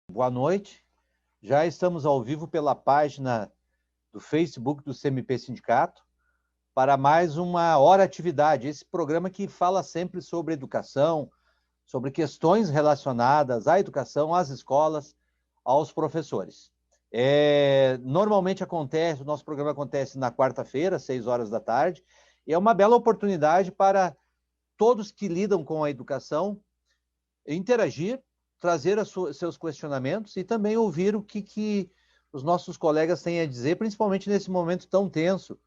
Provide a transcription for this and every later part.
Boa noite. Já estamos ao vivo pela página do Facebook do CMP Sindicato para mais uma Hora Atividade, esse programa que fala sempre sobre educação, sobre questões relacionadas à educação, às escolas, aos professores. Normalmente o nosso programa acontece na quarta-feira, às 6 horas da tarde, e é uma bela oportunidade para todos que lidam com a educação interagir, trazer seus questionamentos e também ouvir o que os nossos colegas têm a dizer, principalmente nesse momento tão tenso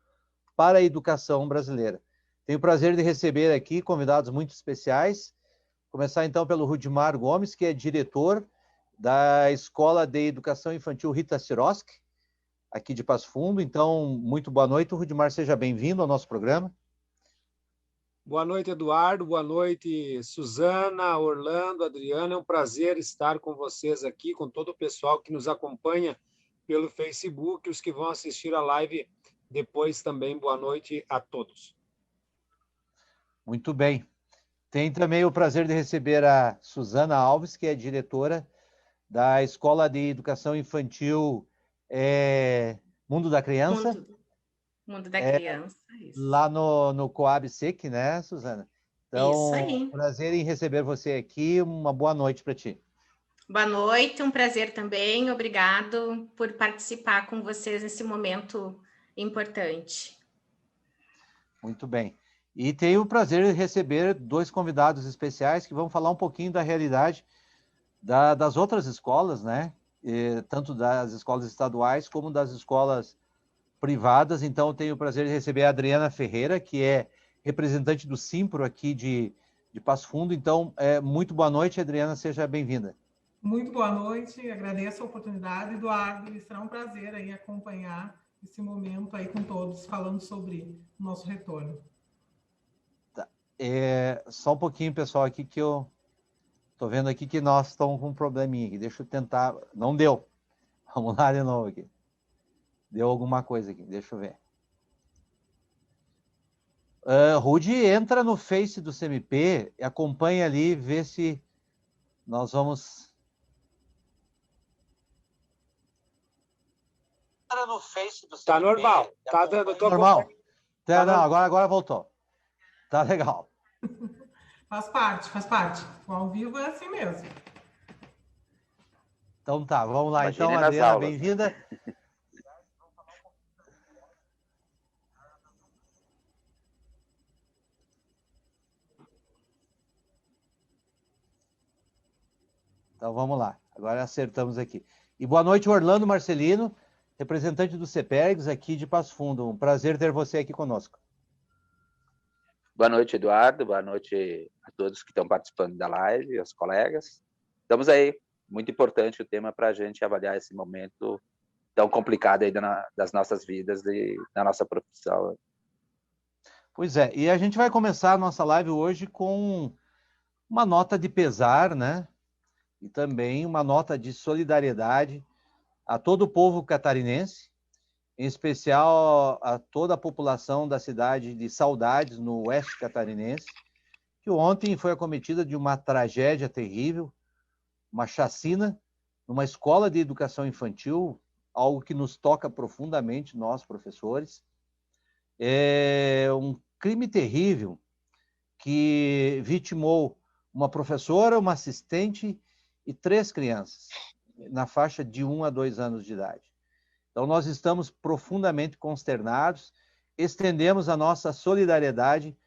para a educação brasileira. Tenho o prazer de receber aqui convidados muito especiais. Começar então pelo Rudimar Gomes, que é diretor da Escola de Educação Infantil Rita Sirotsky, aqui de Passo Fundo. Então, muito boa noite, Rudimar, seja bem-vindo ao nosso programa. Boa noite, Eduardo. Boa noite, Suzana, Orlando, Adriana. É um prazer estar com vocês aqui, com todo o pessoal que nos acompanha pelo Facebook, os que vão assistir a live depois também. Boa noite a todos. Muito bem. Tem também o prazer de receber a Suzana Alves, que é diretora da Escola de Educação Infantil Mundo da Criança. Mundo da Criança, isso. Lá no Coab SEC, né, Suzana? Então, isso aí. Prazer em receber você aqui. Uma boa noite para ti. Boa noite, um prazer também. Obrigado por participar com vocês nesse momento importante. Muito bem. E tenho o prazer de receber 2 convidados especiais que vão falar um pouquinho da realidade das outras escolas, né? Tanto das escolas estaduais como das escolas privadas. Então, eu tenho o prazer de receber a Adriana Ferreira, que é representante do Simpro aqui de Passo Fundo. Então, muito boa noite, Adriana, seja bem-vinda. Muito boa noite, agradeço a oportunidade, Eduardo, e será um prazer aí acompanhar esse momento aí com todos, falando sobre o nosso retorno. Tá. Só um pouquinho, pessoal, aqui que eu tô vendo aqui que nós estamos com um probleminha aqui. Deixa eu tentar. Não deu. Vamos lá de novo aqui. Deu alguma coisa aqui, deixa eu ver. Rudy, entra no Face do CMP, acompanha ali, vê se nós vamos... Entra no Face do CMP. Tá normal, tá dando... Normal. Não, agora voltou. Tá legal. Faz parte. O ao vivo é assim mesmo. Então tá, vamos lá. Imagine então, Adriana, bem-vinda. Então vamos lá, agora acertamos aqui. E boa noite, Orlando Marcelino, representante do CEPERGS aqui de Passo Fundo. Um prazer ter você aqui conosco. Boa noite, Eduardo. Boa noite a todos que estão participando da live, aos colegas. Estamos aí, muito importante o tema para a gente avaliar esse momento tão complicado aí das nossas vidas e da nossa profissão. Pois é, e a gente vai começar a nossa live hoje com uma nota de pesar, né? E também uma nota de solidariedade a todo o povo catarinense, em especial a toda a população da cidade de Saudades, no oeste catarinense, que ontem foi acometida de uma tragédia terrível, uma chacina, numa escola de educação infantil, algo que nos toca profundamente, nós, professores. É um crime terrível que vitimou uma professora, uma assistente e 3 crianças, na faixa de 1 a 2 anos de idade. Então, nós estamos profundamente consternados, estendemos a nossa solidariedade,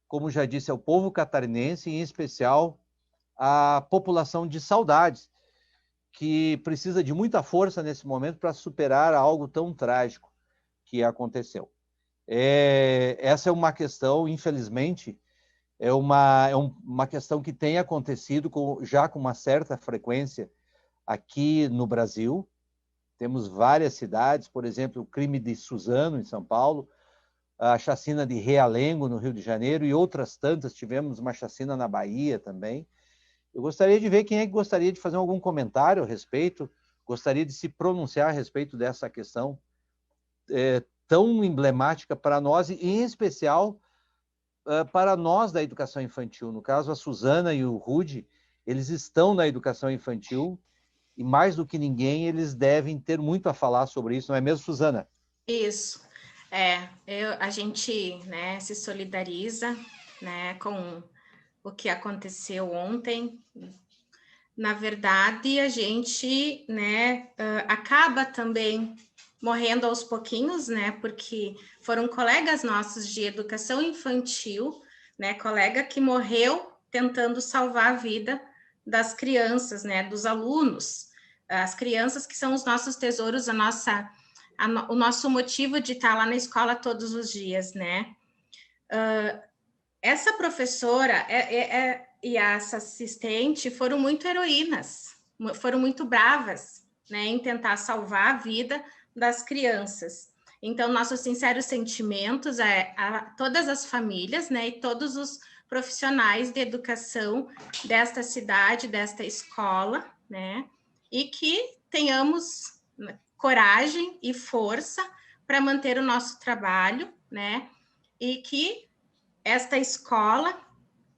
como já disse, ao povo catarinense, em especial à população de Saudades, que precisa de muita força nesse momento para superar algo tão trágico que aconteceu. Essa é uma questão, infelizmente, é uma questão que tem acontecido já com uma certa frequência aqui no Brasil. Temos várias cidades, por exemplo, o crime de Suzano, em São Paulo, a chacina de Realengo, no Rio de Janeiro, e outras tantas. Tivemos uma chacina na Bahia também. Eu gostaria de ver quem é que gostaria de fazer algum comentário a respeito, gostaria de se pronunciar a respeito dessa questão tão emblemática para nós, e em especial para nós da educação infantil. No caso, a Suzana e o Rudy, eles estão na educação infantil e, mais do que ninguém, eles devem ter muito a falar sobre isso, não é mesmo, Suzana? Isso. A gente, né, se solidariza, né, com o que aconteceu ontem. Na verdade, a gente, né, acaba também morrendo aos pouquinhos, né, porque foram colegas nossos de educação infantil, né, colega que morreu tentando salvar a vida das crianças, né, dos alunos, as crianças que são os nossos tesouros, o nosso motivo de estar lá na escola todos os dias, né. Essa professora e essa assistente foram muito heroínas, foram muito bravas, né, em tentar salvar a vida das crianças. Então, nossos sinceros sentimentos a todas as famílias, né, e todos os profissionais de educação desta cidade, desta escola, né, e que tenhamos coragem e força para manter o nosso trabalho, né, e que esta escola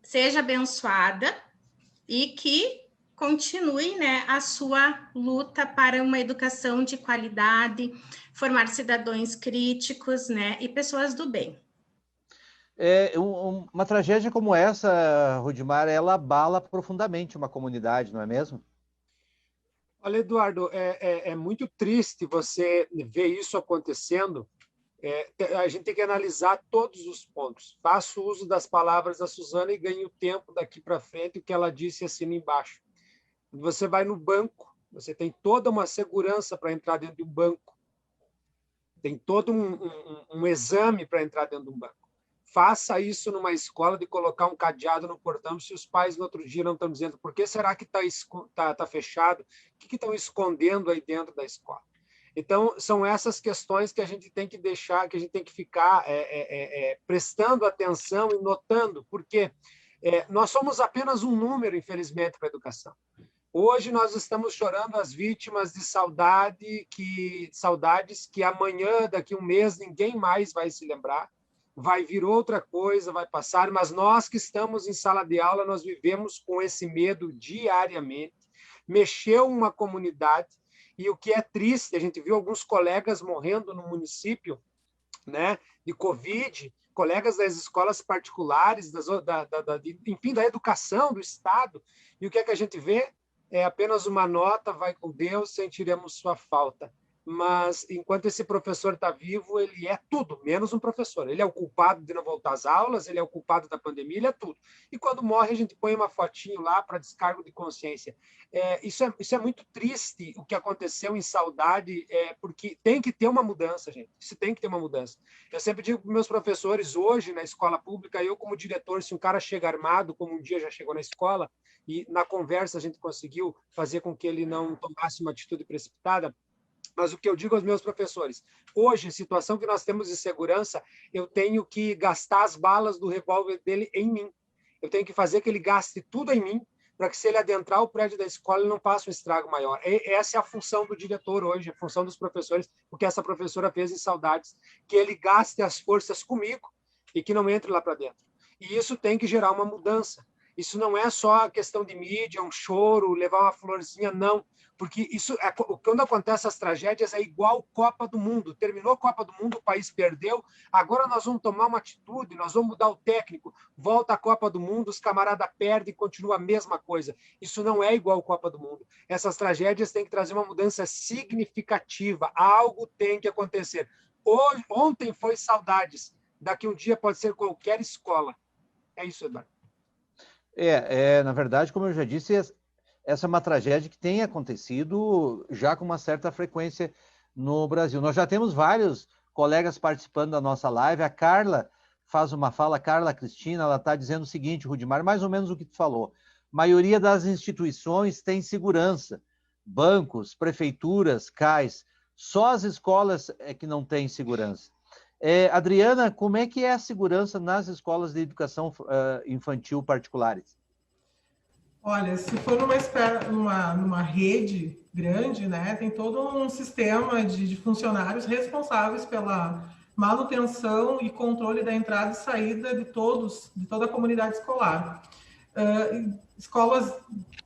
seja abençoada e que continue, né, a sua luta para uma educação de qualidade, formar cidadãos críticos, né, e pessoas do bem. Uma tragédia como essa, Rudimar, ela abala profundamente uma comunidade, não é mesmo? Olha, Eduardo, é muito triste você ver isso acontecendo. A gente tem que analisar todos os pontos. Faço uso das palavras da Suzana e ganho tempo daqui para frente, o que ela disse assim embaixo. Você vai no banco, você tem toda uma segurança para entrar dentro de um banco. Tem todo um exame para entrar dentro de um banco. Faça isso numa escola de colocar um cadeado no portão, se os pais no outro dia não estão dizendo por que será que está fechado, o que estão escondendo aí dentro da escola. Então, são essas questões que a gente tem que deixar, que a gente tem que ficar prestando atenção e notando, porque nós somos apenas um número, infelizmente, para a educação. Hoje nós estamos chorando as vítimas de saudades que amanhã, daqui a um mês, ninguém mais vai se lembrar. Vai vir outra coisa, vai passar, mas nós que estamos em sala de aula, nós vivemos com esse medo diariamente. Mexeu uma comunidade, e o que é triste, a gente viu alguns colegas morrendo no município, né, de Covid, colegas das escolas particulares, enfim, da educação do Estado, e o que é que a gente vê? É apenas uma nota, vai com Deus, sentiremos sua falta. Mas, enquanto esse professor está vivo, ele é tudo, menos um professor. Ele é o culpado de não voltar às aulas, ele é o culpado da pandemia, ele é tudo. E quando morre, a gente põe uma fotinho lá para descargo de consciência. Isso é muito triste, o que aconteceu em Saudade, porque tem que ter uma mudança, gente. Isso tem que ter uma mudança. Eu sempre digo para meus professores, hoje, na escola pública, eu como diretor, se um cara chega armado, como um dia já chegou na escola, e na conversa a gente conseguiu fazer com que ele não tomasse uma atitude precipitada, mas o que eu digo aos meus professores, hoje, situação que nós temos de segurança, eu tenho que gastar as balas do revólver dele em mim. Eu tenho que fazer que ele gaste tudo em mim, para que se ele adentrar o prédio da escola, ele não faça um estrago maior. Essa é a função do diretor hoje, a função dos professores, o que essa professora fez em Saudades, que ele gaste as forças comigo e que não entre lá para dentro. E isso tem que gerar uma mudança. Isso não é só questão de mídia, um choro, levar uma florzinha, não. Porque isso quando acontece as tragédias é igual Copa do Mundo. Terminou a Copa do Mundo, o país perdeu, agora nós vamos tomar uma atitude, nós vamos mudar o técnico, volta a Copa do Mundo, os camaradas perdem e continua a mesma coisa. Isso não é igual Copa do Mundo. Essas tragédias têm que trazer uma mudança significativa, algo tem que acontecer. Ontem foi Saudades, daqui um dia pode ser qualquer escola. É isso, Eduardo. Na verdade, como eu já disse, essa é uma tragédia que tem acontecido já com uma certa frequência no Brasil. Nós já temos vários colegas participando da nossa live. A Carla faz uma fala, Carla Cristina, ela está dizendo o seguinte, Rudimar, mais ou menos o que tu falou. A maioria das instituições tem segurança, bancos, prefeituras, CAIS. Só as escolas é que não têm segurança. Adriana, como é que é a segurança nas escolas de educação infantil particulares? Olha, se for numa rede grande, né, tem todo um sistema de funcionários responsáveis manutenção e controle da entrada e saída de toda a comunidade escolar. Escolas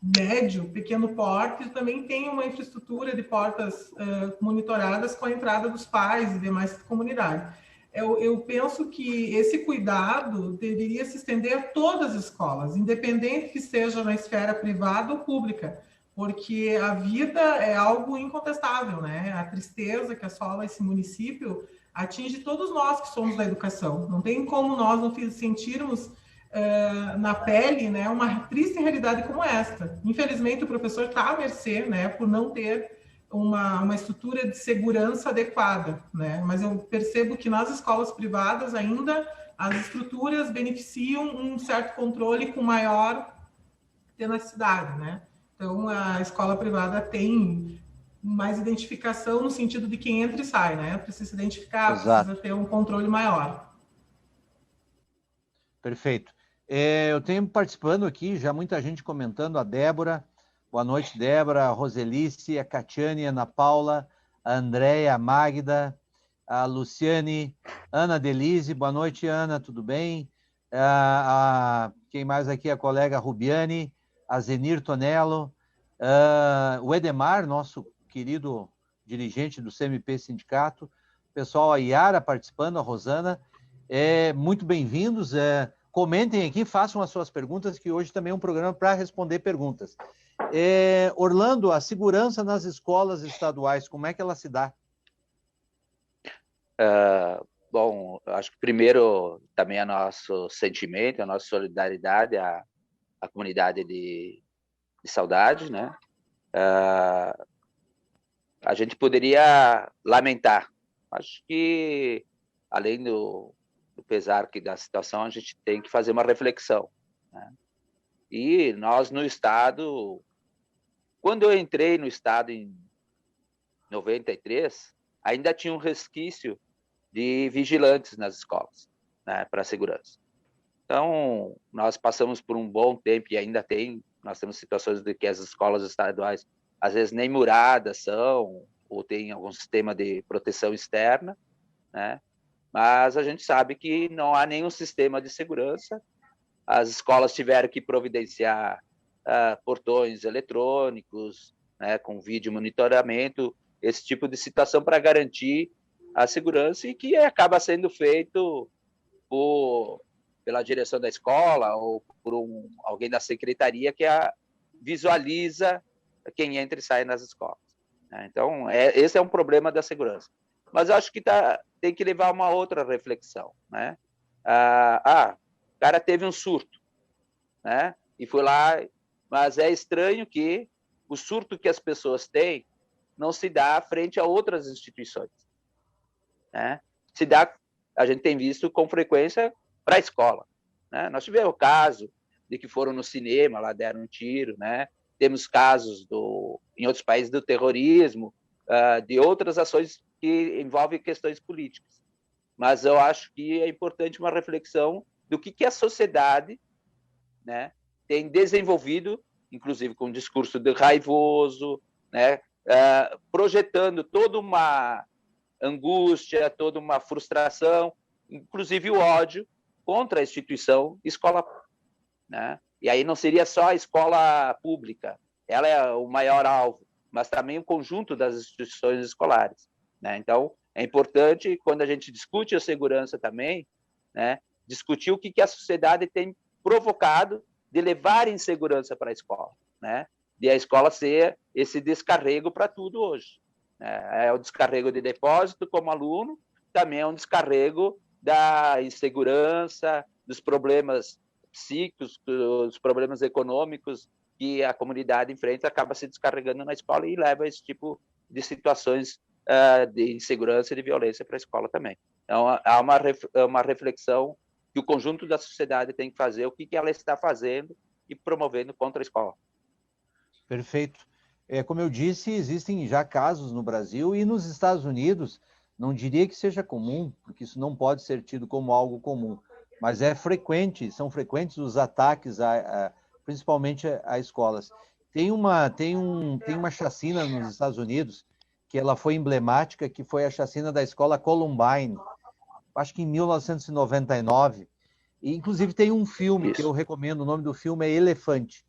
médio, pequeno porte, também têm uma infraestrutura de portas monitoradas com a entrada dos pais e demais comunidade. Eu penso que esse cuidado deveria se estender a todas as escolas, independente que seja na esfera privada ou pública, porque a vida é algo incontestável, né? A tristeza que assola esse município atinge todos nós que somos da educação. Não tem como nós não sentirmos na pele, né, uma triste realidade como esta. Infelizmente, o professor está à mercê, né, por não ter uma estrutura de segurança adequada, né? Mas eu percebo que nas escolas privadas ainda as estruturas beneficiam um certo controle com maior tenacidade, né? Então, a escola privada tem mais identificação no sentido de quem entra e sai, né? Precisa se identificar, Exato. precisa ter um controle maior. Perfeito. Eu tenho participando aqui, já muita gente comentando, a Débora. Boa noite, Débora, a Roselice, a Catiane, a Ana Paula, a Andréia, a Magda, a Luciane, Ana Delise. Boa noite, Ana, tudo bem? Quem mais aqui? A colega Rubiane, a Zenir Tonello, o Edemar, nosso querido dirigente do CMP Sindicato, o pessoal, a Yara participando, a Rosana. Muito bem-vindos. Comentem aqui, façam as suas perguntas, que hoje também é um programa para responder perguntas. Orlando, a segurança nas escolas estaduais, como é que ela se dá? Bom, acho que primeiro também é nosso sentimento, a nossa solidariedade à comunidade de Saudade, né? A gente poderia lamentar. Acho que, além do pesar que da situação, a gente tem que fazer uma reflexão, né? E nós no Estado, quando eu entrei no Estado em 93, ainda tinha um resquício de vigilantes nas escolas, né, para a segurança. Então, nós passamos por um bom tempo e ainda nós temos situações de que as escolas estaduais, às vezes, nem muradas são, ou tem algum sistema de proteção externa, né? Mas a gente sabe que não há nenhum sistema de segurança. As escolas tiveram que providenciar portões eletrônicos, né, com vídeo monitoramento, esse tipo de situação para garantir a segurança, e que acaba sendo feito pela direção da escola ou por alguém da secretaria que visualiza quem entra e sai nas escolas. Então, esse é um problema da segurança. Mas eu acho que tem que levar uma outra reflexão, né? O cara teve um surto, né? E foi lá, mas é estranho que o surto que as pessoas têm não se dá frente a outras instituições, né? A gente tem visto com frequência para a escola, né? Nós tivemos o caso de que foram no cinema, lá deram um tiro, né? Temos casos em outros países do terrorismo, de outras ações que envolvem questões políticas. Mas eu acho que é importante uma reflexão do que a sociedade, né, tem desenvolvido, inclusive com um discurso de raivoso, né, projetando toda uma angústia, toda uma frustração, inclusive o ódio contra a instituição escola, né? E aí não seria só a escola pública, ela é o maior alvo, mas também o conjunto das instituições escolares, né? Então, é importante, quando a gente discute a segurança também, né, discutir o que a sociedade tem provocado de levar insegurança para a escola, né? De a escola ser esse descarrego para tudo hoje. É o descarrego de depósito como aluno, também é um descarrego da insegurança, dos problemas psíquicos, dos problemas econômicos que a comunidade enfrenta, acaba se descarregando na escola e leva a esse tipo de situações de insegurança e de violência para a escola também. Então, há uma reflexão que o conjunto da sociedade tem que fazer, o que ela está fazendo e promovendo contra a escola. Perfeito. Como eu disse, existem já casos no Brasil e nos Estados Unidos, não diria que seja comum, porque isso não pode ser tido como algo comum, mas são frequentes os ataques, principalmente a escolas. Tem uma chacina nos Estados Unidos, que ela foi emblemática, que foi a chacina da escola Columbine, acho que em 1999, e inclusive tem um filme que Isso. eu recomendo, o nome do filme é Elefante.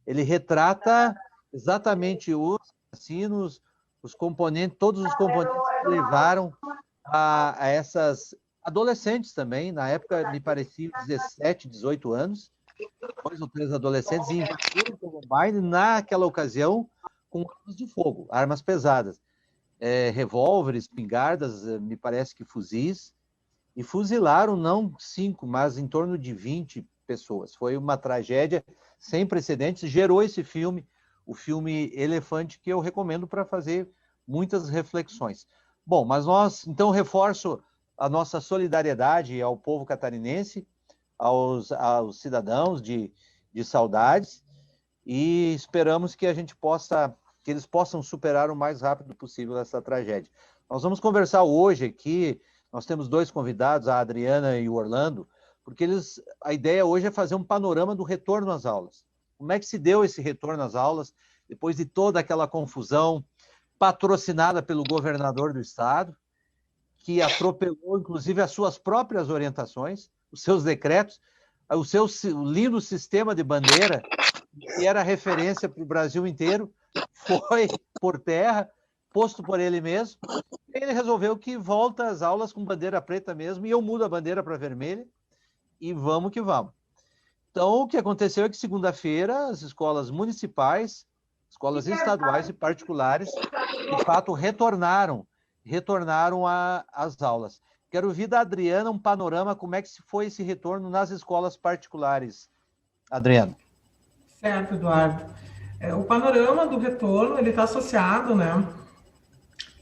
Ele retrata exatamente os assassinos, os componentes, todos os componentes que levaram a essas adolescentes também, na época me pareciam 17, 18 anos, 2 ou 3 adolescentes, e invadiram o Columbine naquela ocasião com armas de fogo, armas pesadas, revólveres, espingardas, me parece que fuzis, e fuzilaram não 5, mas em torno de 20 pessoas. Foi uma tragédia sem precedentes, gerou esse filme, o filme Elefante, que eu recomendo para fazer muitas reflexões. Bom, mas nós, então, reforço a nossa solidariedade ao povo catarinense, aos cidadãos de Saudades, e esperamos que a gente possa, que eles possam superar o mais rápido possível essa tragédia. Nós vamos conversar hoje aqui, nós temos 2 convidados, a Adriana e o Orlando, porque a ideia hoje é fazer um panorama do retorno às aulas. Como é que se deu esse retorno às aulas, depois de toda aquela confusão, patrocinada pelo governador do estado, que atropelou, inclusive, as suas próprias orientações, os seus decretos, o seu lindo sistema de bandeira, que era referência para o Brasil inteiro, foi por terra, posto por ele mesmo. Ele resolveu que volta às aulas com bandeira preta mesmo, e eu mudo a bandeira para vermelha, e vamos que vamos. Então, o que aconteceu é que segunda-feira as escolas municipais, escolas estaduais e particulares, de fato, retornaram às aulas. Quero ouvir da Adriana um panorama, como é que foi esse retorno nas escolas particulares. Adriana. Certo, Eduardo. O panorama do retorno, ele está associado, né,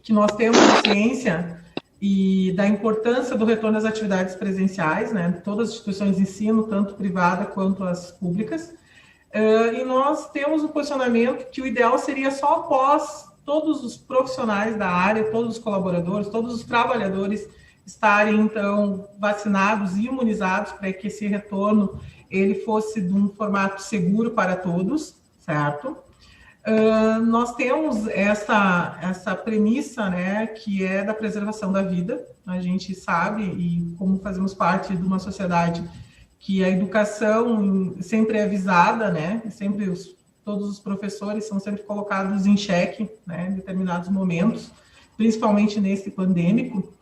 que nós temos ciência e da importância do retorno às atividades presenciais, né, de todas as instituições de ensino, tanto privada quanto as públicas, e nós temos um posicionamento que o ideal seria só após todos os profissionais da área, todos os colaboradores, todos os trabalhadores estarem, então, vacinados e imunizados para que esse retorno ele fosse de um formato seguro para todos, certo? Nós temos essa premissa, né, que é da preservação da vida. A gente sabe, e como fazemos parte de uma sociedade que a educação sempre é avisada, né, sempre todos os professores são sempre colocados em xeque, né, em determinados momentos, principalmente nesse pandêmico,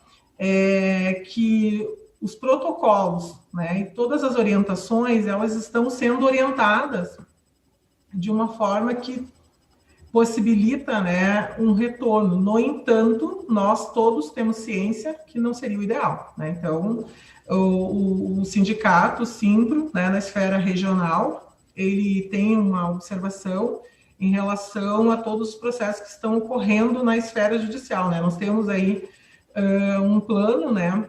que os protocolos, né, e todas as orientações, elas estão sendo orientadas de uma forma que possibilita, né, um retorno. No entanto, nós todos temos ciência que não seria o ideal, né? Então, o sindicato, o Simpro, né, na esfera regional, ele tem uma observação em relação a todos os processos que estão ocorrendo na esfera judicial, né? Nós temos aí um plano, né,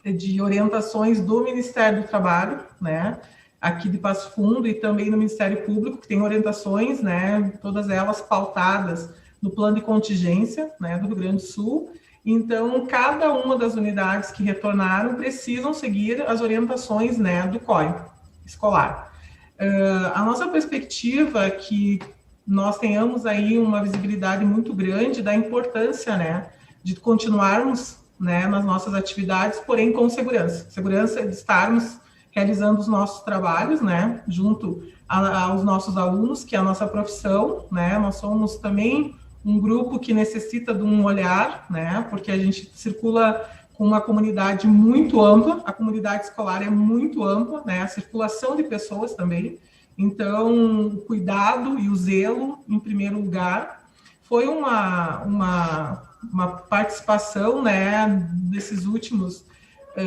de orientações do Ministério do Trabalho, né, aqui de Passo Fundo, e também no Ministério Público, que tem orientações, né, todas elas pautadas no plano de contingência, né, do Rio Grande do Sul. Então, cada uma das unidades que retornaram precisam seguir as orientações, né, do COI escolar. A nossa perspectiva é que nós tenhamos aí uma visibilidade muito grande da importância, né, de continuarmos, né, nas nossas atividades, porém com segurança. Segurança de estarmos realizando os nossos trabalhos, né, junto aos nossos alunos, que é a nossa profissão, né, nós somos também um grupo que necessita de um olhar, né, porque a gente circula com uma comunidade muito ampla, a comunidade escolar é muito ampla, né, a circulação de pessoas também, então o cuidado e o zelo, em primeiro lugar, foi uma participação, né, desses últimos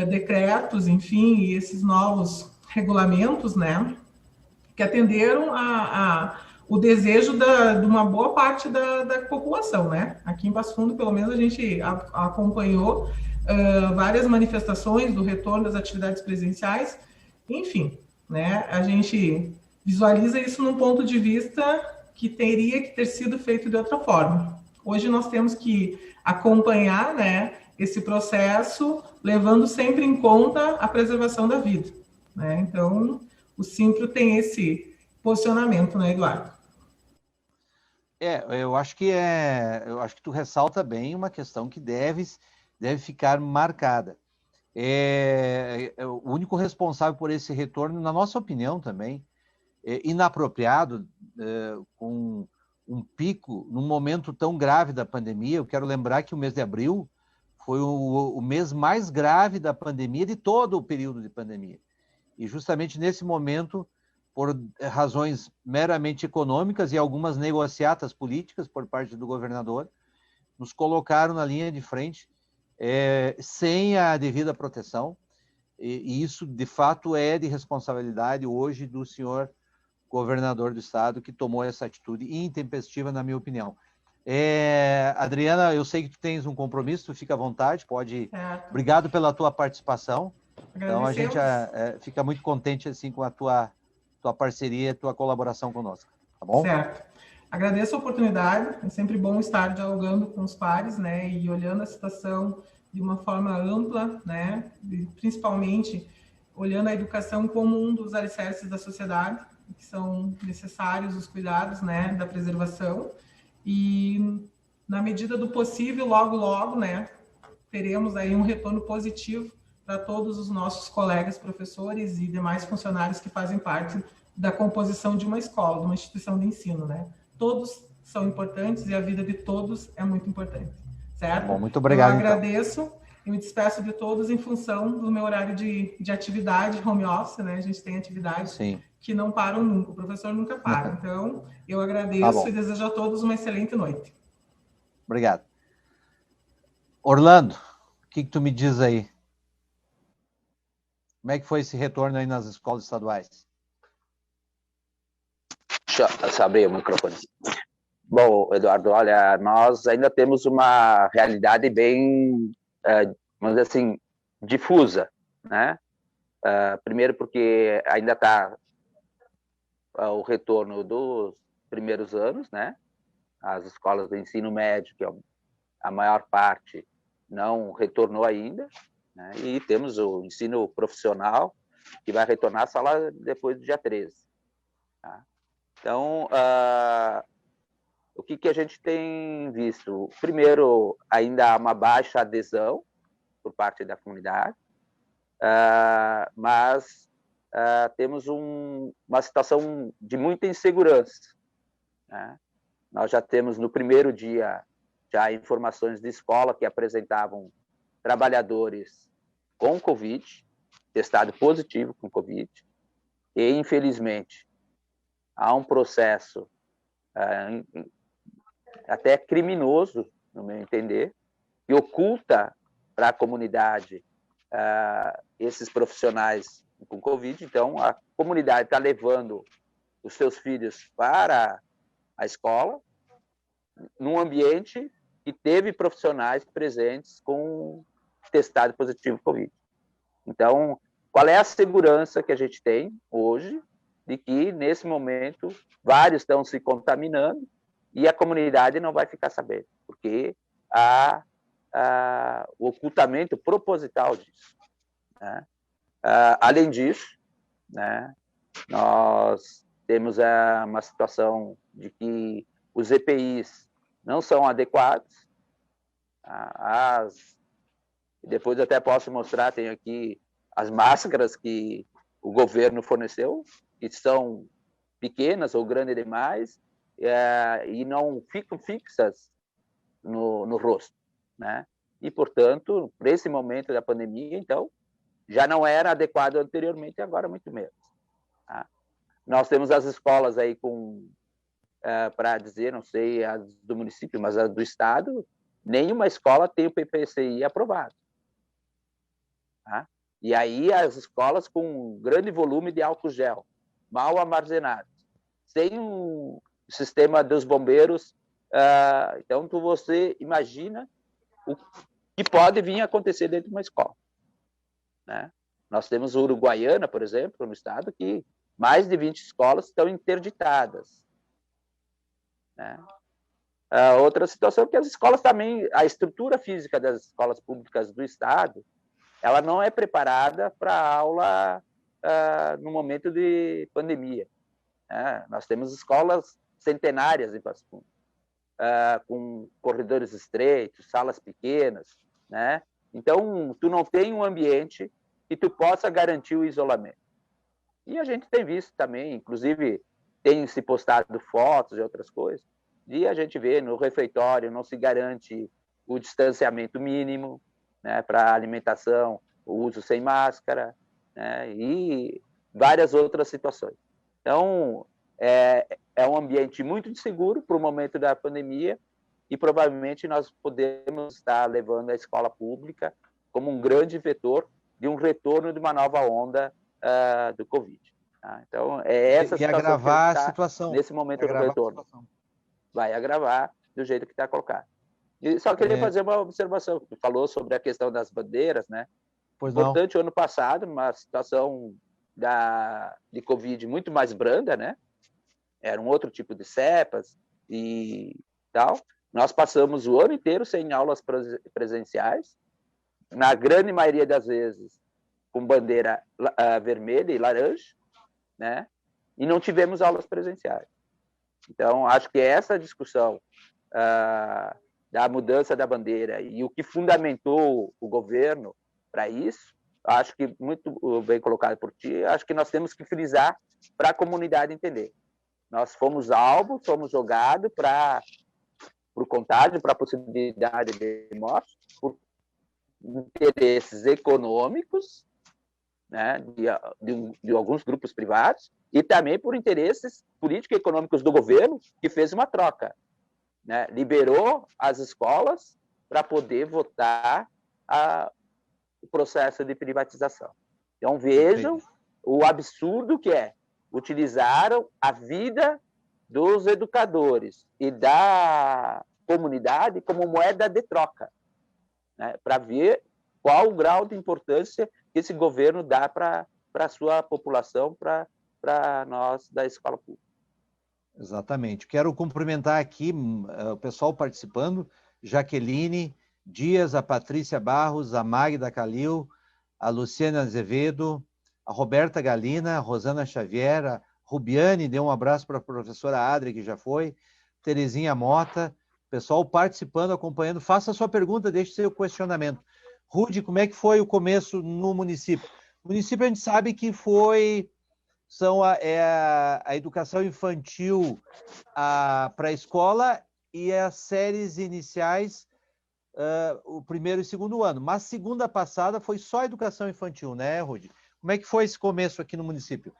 decretos, enfim, e esses novos regulamentos, né, que atenderam o desejo de uma boa parte da população, né. Aqui em Passo Fundo, pelo menos, a gente acompanhou várias manifestações do retorno das atividades presenciais, enfim, né, a gente visualiza isso num ponto de vista que teria que ter sido feito de outra forma. Hoje nós temos que acompanhar, né, esse processo, levando sempre em conta a preservação da vida, né? Então, o Simpro tem esse posicionamento, né, Eduardo? Eu acho que tu ressalta bem uma questão que deve ficar marcada. o único responsável por esse retorno, na nossa opinião também, inapropriado, com um pico num momento tão grave da pandemia. Eu quero lembrar que o mês de abril foi o mês mais grave da pandemia, de todo o período de pandemia. E justamente nesse momento, por razões meramente econômicas e algumas negociatas políticas por parte do governador, nos colocaram na linha de frente sem a devida proteção. E isso, de fato, é de responsabilidade hoje do senhor governador do estado, que tomou essa atitude intempestiva, na minha opinião. Adriana, eu sei que tu tens um compromisso, tu fica à vontade, pode... Certo. Obrigado pela tua participação. Então, a gente fica muito contente assim, com a tua parceria, tua colaboração conosco, tá bom? Certo. Agradeço a oportunidade, é sempre bom estar dialogando com os pares, né, e olhando a situação de uma forma ampla, né, e principalmente olhando a educação como um dos alicerces da sociedade, que são necessários os cuidados, né, da preservação, e na medida do possível, logo, né, teremos aí um retorno positivo para todos os nossos colegas professores e demais funcionários que fazem parte da composição de uma escola, de uma instituição de ensino, né? Todos são importantes e a vida de todos é muito importante, certo? Bom, muito obrigado. Eu agradeço e me despeço de todos em função do meu horário de atividade, home office, né? A gente tem atividades que não param nunca, o professor nunca para. Então, eu agradeço e desejo a todos uma excelente noite. Obrigado. Orlando, o que tu me diz aí? Como é que foi esse retorno aí nas escolas estaduais? Deixa eu abrir o microfone. Bom, Eduardo, olha, nós ainda temos uma realidade bem, vamos dizer assim, difusa, né? Primeiro porque ainda está o retorno dos primeiros anos, né? As escolas de ensino médio, que é a maior parte, não retornou ainda, né? E temos o ensino profissional, que vai retornar só lá depois do dia 13. Tá? Então, o que a gente tem visto? Primeiro, ainda há uma baixa adesão por parte da comunidade, mas temos uma situação de muita insegurança, né? Nós já temos no primeiro dia já informações de escola que apresentavam trabalhadores com Covid, testado positivo com Covid, e infelizmente há um processo até criminoso, no meu entender, que oculta para a comunidade esses profissionais com Covid. Então, a comunidade está levando os seus filhos para a escola, num ambiente que teve profissionais presentes com testado positivo Covid. Então, qual é a segurança que a gente tem hoje de que, nesse momento, vários estão se contaminando e a comunidade não vai ficar sabendo, porque há o ocultamento proposital disso, né? Além disso, né, nós temos uma situação de que os EPIs não são adequados. Depois até posso mostrar, tem aqui as máscaras que o governo forneceu, que são pequenas ou grandes demais, e não ficam fixas no rosto, né? E, portanto, para esse momento da pandemia, então, já não era adequado anteriormente, agora muito menos. Tá? Nós temos as escolas aí para dizer, não sei, as do município, mas as do estado, nenhuma escola tem o PPCI aprovado. Tá? E aí as escolas com um grande volume de álcool gel, mal armazenado, sem um sistema dos bombeiros. Então, você imagina o que pode vir a acontecer dentro de uma escola, né? Nós temos Uruguaiana, por exemplo, no estado, que mais de 20 escolas estão interditadas, né? Outra situação é que as escolas também, a estrutura física das escolas públicas do estado, ela não é preparada para aula no momento de pandemia. Nós temos escolas centenárias em Passo Fundo, com corredores estreitos, salas pequenas, né? Então, tu não tem um ambiente que tu possa garantir o isolamento. E a gente tem visto também, inclusive, tem se postado fotos e outras coisas, e a gente vê no refeitório não se garante o distanciamento mínimo, né, para alimentação, o uso sem máscara, né, e várias outras situações. Então, é um ambiente muito inseguro para o momento da pandemia e provavelmente nós podemos estar levando a escola pública como um grande vetor de um retorno de uma nova onda do Covid. Tá? Então, é essa situação agravar a situação nesse momento do retorno. Vai agravar do jeito que está colocado. E só queria fazer uma observação. Tu falou sobre a questão das bandeiras, né? Pois importante, o ano passado, uma situação de Covid muito mais branda, né? Era um outro tipo de cepas e tal. Nós passamos o ano inteiro sem aulas presenciais, na grande maioria das vezes com bandeira vermelha e laranja, né? E não tivemos aulas presenciais. Então, acho que essa discussão da mudança da bandeira e o que fundamentou o governo para isso, acho que muito bem colocado por ti, acho que nós temos que frisar para a comunidade entender. Nós fomos alvo, fomos jogados para o contágio, para a possibilidade de morte, por interesses econômicos, né, de alguns grupos privados, e também por interesses político-econômicos do governo, que fez uma troca. Né, liberou as escolas para poder votar o processo de privatização. Então, vejam o absurdo que é. Utilizaram a vida dos educadores e da comunidade como moeda de troca, né, para ver qual o grau de importância que esse governo dá para a sua população, para nós da escola pública. Exatamente. Quero cumprimentar aqui o pessoal participando, Jaqueline Dias, a Patrícia Barros, a Magda Calil, a Luciana Azevedo, a Roberta Galina, a Rosana Xavier, a Rubiane, deu um abraço para a professora Adri, que já foi, Terezinha Mota, pessoal participando, acompanhando. Faça a sua pergunta, deixe seu questionamento. Rude, como é que foi o começo no município? O município a gente sabe que são a educação infantil para a escola e as séries iniciais, o primeiro e segundo ano. Mas segunda passada foi só a educação infantil, né, Rude? Como é que foi esse começo aqui no município?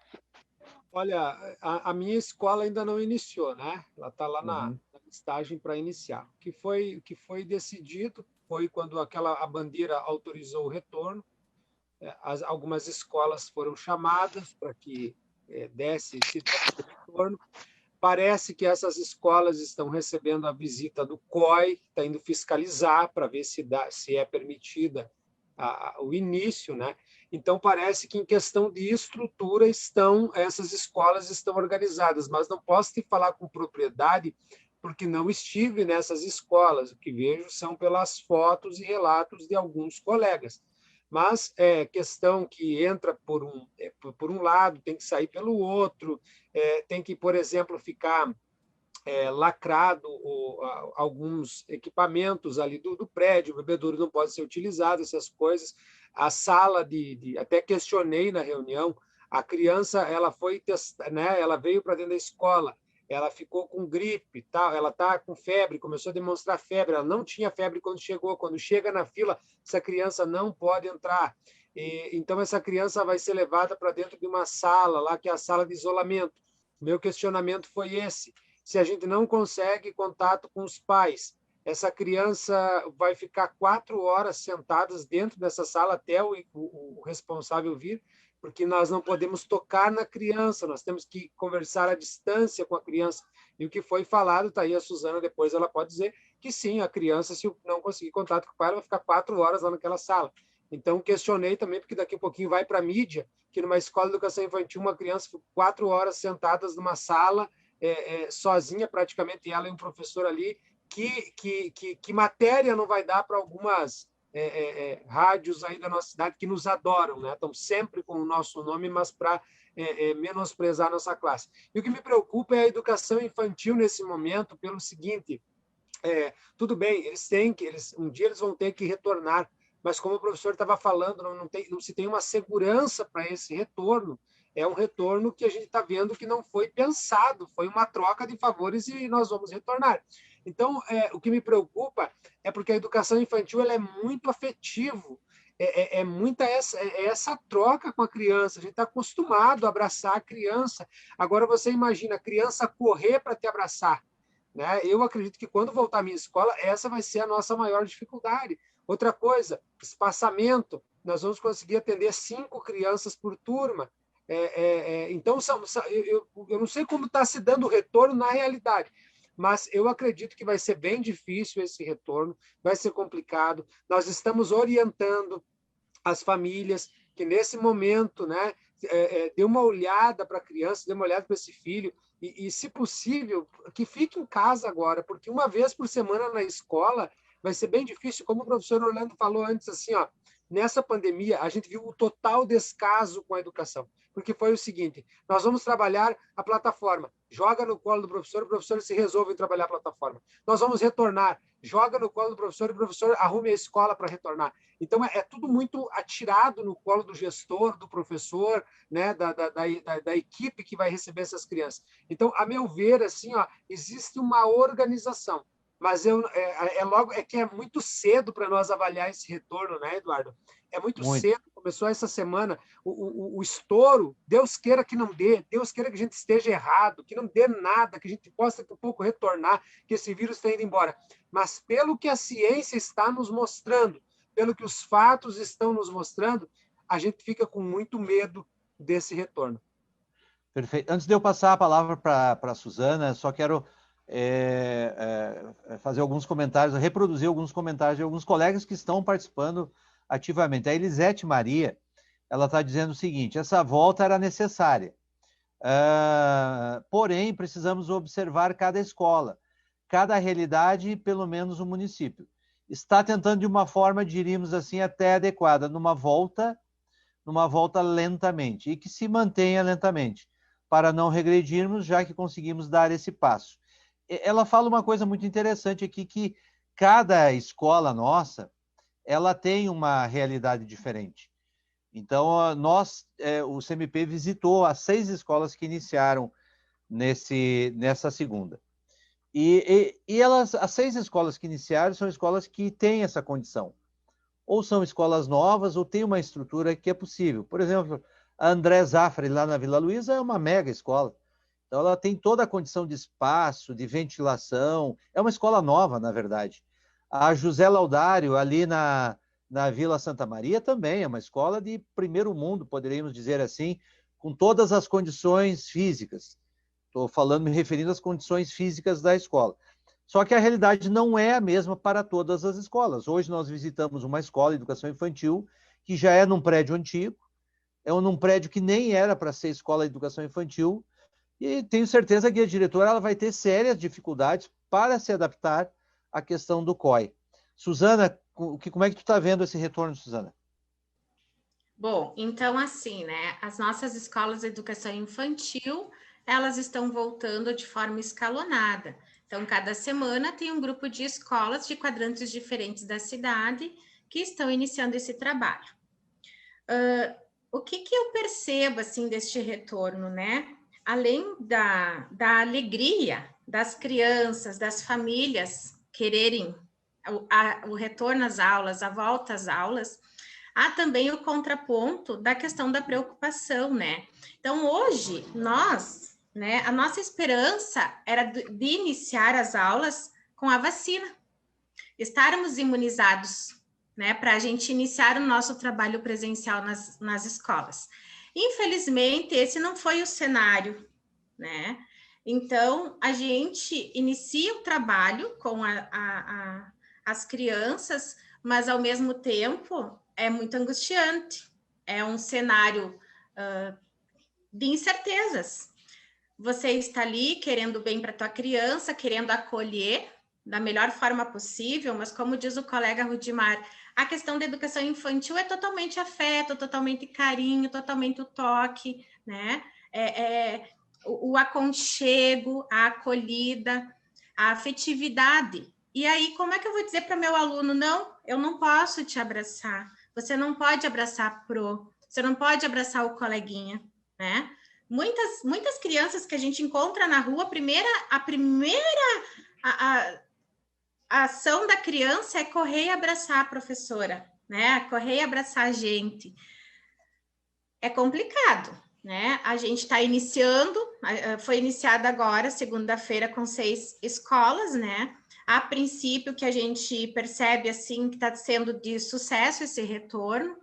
Olha, a minha escola ainda não iniciou, né? Ela está lá na listagem para iniciar. O que foi decidido foi quando a bandeira autorizou o retorno. Algumas escolas foram chamadas para que desse esse retorno. Parece que essas escolas estão recebendo a visita do COI, está indo fiscalizar para ver se é permitida o início, né? Então parece que em questão de estrutura essas escolas estão organizadas, mas não posso te falar com propriedade porque não estive nessas escolas. O que vejo são pelas fotos e relatos de alguns colegas. Mas é questão que entra por um lado, tem que sair pelo outro, tem que, por exemplo, ficar lacrado alguns equipamentos ali do prédio, o bebedouro não pode ser utilizado, essas coisas. A sala até questionei na reunião, a criança ela foi testar, né, ela veio para dentro da escola, ela ficou com gripe, tal, ela está com febre, começou a demonstrar febre, ela não tinha febre quando chegou, quando chega na fila, essa criança não pode entrar. Então, essa criança vai ser levada para dentro de uma sala, lá que é a sala de isolamento. Meu questionamento foi esse: se a gente não consegue contato com os pais, essa criança vai ficar 4 horas sentadas dentro dessa sala até o responsável vir, porque nós não podemos tocar na criança, nós temos que conversar à distância com a criança. E o que foi falado, está aí a Suzana, depois ela pode dizer que sim, a criança, se não conseguir contato com o pai, ela vai ficar 4 horas lá naquela sala. Então, questionei também, porque daqui a pouquinho vai para a mídia, que numa escola de educação infantil, uma criança ficou 4 horas sentadas numa sala, sozinha praticamente, ela e um professor ali, que matéria não vai dar para algumas rádios aí da nossa cidade que nos adoram, né? Estão sempre com o nosso nome, mas para menosprezar a nossa classe. E o que me preocupa é a educação infantil nesse momento, pelo seguinte: tudo bem, um dia eles vão ter que retornar, mas como o professor estava falando, não se tem uma segurança para esse retorno. É um retorno que a gente está vendo que não foi pensado, foi uma troca de favores e nós vamos retornar. Então, o que me preocupa é porque a educação infantil ela é muito afetivo, muita essa troca com a criança. A gente está acostumado a abraçar a criança. Agora você imagina a criança correr para te abraçar, né? Eu acredito que quando voltar à minha escola, essa vai ser a nossa maior dificuldade. Outra coisa, espaçamento. Nós vamos conseguir atender 5 crianças por turma. Então, eu não sei como está se dando o retorno na realidade, mas eu acredito que vai ser bem difícil esse retorno, vai ser complicado. Nós estamos orientando as famílias que, nesse momento, né, dê uma olhada para a criança, dê uma olhada para esse filho, e, se possível, que fique em casa agora, porque uma vez por semana na escola vai ser bem difícil, como o professor Orlando falou antes, assim, ó, nessa pandemia, a gente viu o total descaso com a educação, porque foi o seguinte, nós vamos trabalhar a plataforma, joga no colo do professor, o professor se resolve em trabalhar a plataforma. Nós vamos retornar, joga no colo do professor, o professor arrume a escola para retornar. Então, é tudo muito atirado no colo do gestor, do professor, né, da equipe que vai receber essas crianças. Então, a meu ver, assim, ó, existe uma organização, mas que é muito cedo para nós avaliar esse retorno, né, Eduardo? É muito cedo, começou essa semana, o estouro, Deus queira que não dê, Deus queira que a gente esteja errado, que não dê nada, que a gente possa daqui a pouco retornar, que esse vírus está indo embora. Mas pelo que a ciência está nos mostrando, pelo que os fatos estão nos mostrando, a gente fica com muito medo desse retorno. Perfeito. Antes de eu passar a palavra para a Suzana, só quero fazer alguns comentários, reproduzir alguns comentários de alguns colegas que estão participando ativamente. A Elisete Maria, ela está dizendo o seguinte, essa volta era necessária, porém precisamos observar cada escola, cada realidade e pelo menos o município. Está tentando de uma forma, diríamos assim, até adequada, numa volta lentamente, e que se mantenha lentamente, para não regredirmos, já que conseguimos dar esse passo. Ela fala uma coisa muito interessante aqui, que cada escola nossa, ela tem uma realidade diferente. Então, o CMP visitou as 6 escolas que iniciaram nessa segunda. E as 6 escolas que iniciaram são escolas que têm essa condição. Ou são escolas novas, ou tem uma estrutura que é possível. Por exemplo, a André Zafra, lá na Vila Luísa, é uma mega escola. Então, ela tem toda a condição de espaço, de ventilação. É uma escola nova, na verdade. A José Laudário, ali na Vila Santa Maria, também é uma escola de primeiro mundo, poderíamos dizer assim, com todas as condições físicas. Estou falando, me referindo às condições físicas da escola. Só que a realidade não é a mesma para todas as escolas. Hoje nós visitamos uma escola de educação infantil que já é num prédio antigo, é num prédio que nem era para ser escola de educação infantil, e tenho certeza que a diretora ela vai ter sérias dificuldades para se adaptar à questão do COI. Suzana, como é que tu está vendo esse retorno, Suzana? Bom, então assim, né, as nossas escolas de educação infantil, elas estão voltando de forma escalonada. Então, cada semana tem um grupo de escolas de quadrantes diferentes da cidade que estão iniciando esse trabalho. O que eu percebo, assim, deste retorno, né? Além da alegria das crianças, das famílias quererem o retorno às aulas, a volta às aulas, há também o contraponto da questão da preocupação, né? Então, hoje, a nossa esperança era de iniciar as aulas com a vacina, estarmos imunizados, né, para a gente iniciar o nosso trabalho presencial nas escolas. Infelizmente, esse não foi o cenário, né? Então, a gente inicia o trabalho com as crianças, mas, ao mesmo tempo, é muito angustiante. É um cenário de incertezas. Você está ali querendo bem para a tua criança, querendo acolher da melhor forma possível, mas como diz o colega Rudimar, a questão da educação infantil é totalmente afeto, totalmente carinho, totalmente o toque, né? O aconchego, a acolhida, a afetividade. E aí, como é que eu vou dizer para meu aluno, não, eu não posso te abraçar. Você não pode abraçar a pro, você não pode abraçar o coleguinha, né? Muitas crianças que a gente encontra na rua, a ação da criança é correr e abraçar a professora, né? Correr e abraçar a gente. É complicado, né? A gente está iniciando, foi iniciada agora, segunda-feira, com 6 escolas, né? A princípio, que a gente percebe, assim, que está sendo de sucesso esse retorno,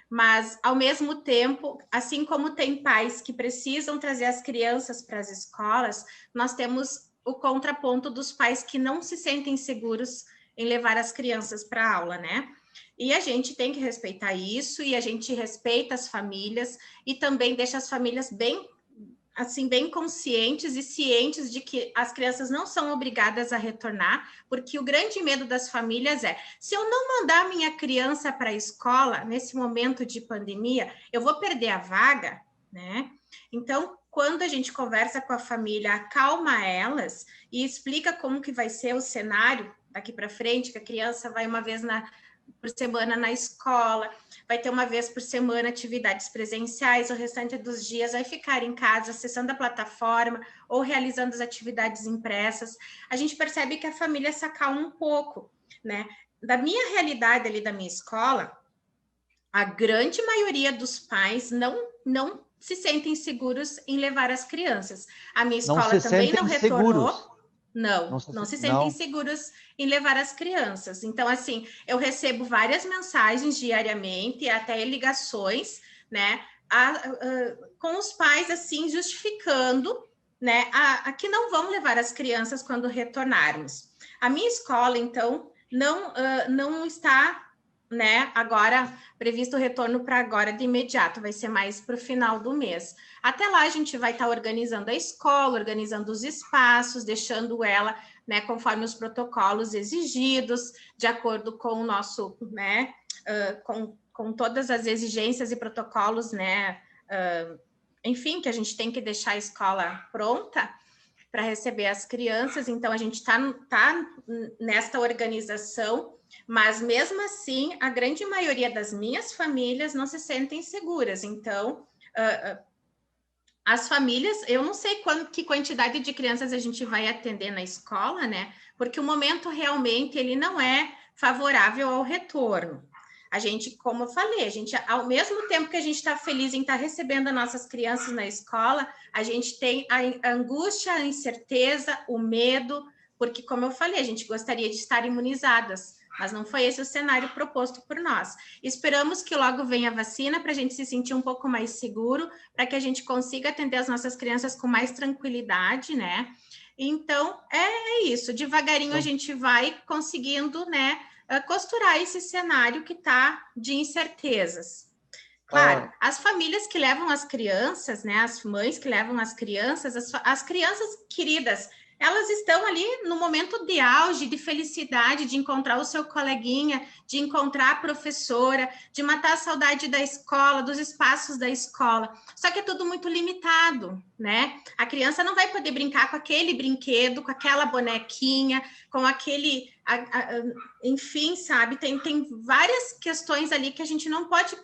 mas, ao mesmo tempo, assim como tem pais que precisam trazer as crianças para as escolas, nós temos o contraponto dos pais que não se sentem seguros em levar as crianças para a aula, né? E a gente tem que respeitar isso, e a gente respeita as famílias, e também deixa as famílias bem conscientes e cientes de que as crianças não são obrigadas a retornar, porque o grande medo das famílias é, se eu não mandar minha criança para a escola, nesse momento de pandemia, eu vou perder a vaga, né? Então, quando a gente conversa com a família, acalma elas e explica como que vai ser o cenário daqui para frente, que a criança vai uma vez por semana na escola, vai ter uma vez por semana atividades presenciais, o restante dos dias vai ficar em casa, acessando a plataforma ou realizando as atividades impressas. A gente percebe que a família se acalma um pouco, né? Da minha realidade ali da minha escola, a grande maioria dos pais não se sentem seguros em levar as crianças. A minha escola também não retornou. Seguros. Não se sentem seguros em levar as crianças. Então, assim, eu recebo várias mensagens diariamente, até ligações, né, com os pais, assim, justificando, né, a que não vão levar as crianças quando retornarmos. A minha escola, então, não está, né, agora previsto o retorno para agora de imediato, vai ser mais para o final do mês. Até lá a gente vai estar organizando a escola, organizando os espaços, deixando ela, né, conforme os protocolos exigidos, de acordo com o nosso, né, com todas as exigências e protocolos, né, enfim, que a gente tem que deixar a escola pronta para receber as crianças. Então a gente está nesta organização, mas mesmo assim, a grande maioria das minhas famílias não se sentem seguras. Então, as famílias, eu não sei que quantidade de crianças a gente vai atender na escola, né? Porque o momento realmente ele não é favorável ao retorno. A gente, como eu falei, ao mesmo tempo que a gente está feliz em estar recebendo as nossas crianças na escola, a gente tem a angústia, a incerteza, o medo, porque, como eu falei, a gente gostaria de estar imunizadas, mas não foi esse o cenário proposto por nós. Esperamos que logo venha a vacina para a gente se sentir um pouco mais seguro, para que a gente consiga atender as nossas crianças com mais tranquilidade, né? Então, é isso. Devagarinho a gente vai conseguindo, né, costurar esse cenário que está de incertezas. Claro, as famílias que levam as crianças, né, as mães que levam as crianças queridas, elas estão ali no momento de auge, de felicidade, de encontrar o seu coleguinha, de encontrar a professora, de matar a saudade da escola, dos espaços da escola. Só que é tudo muito limitado, né? A criança não vai poder brincar com aquele brinquedo, com aquela bonequinha, com aquele... enfim, sabe? Tem várias questões ali que a gente não pode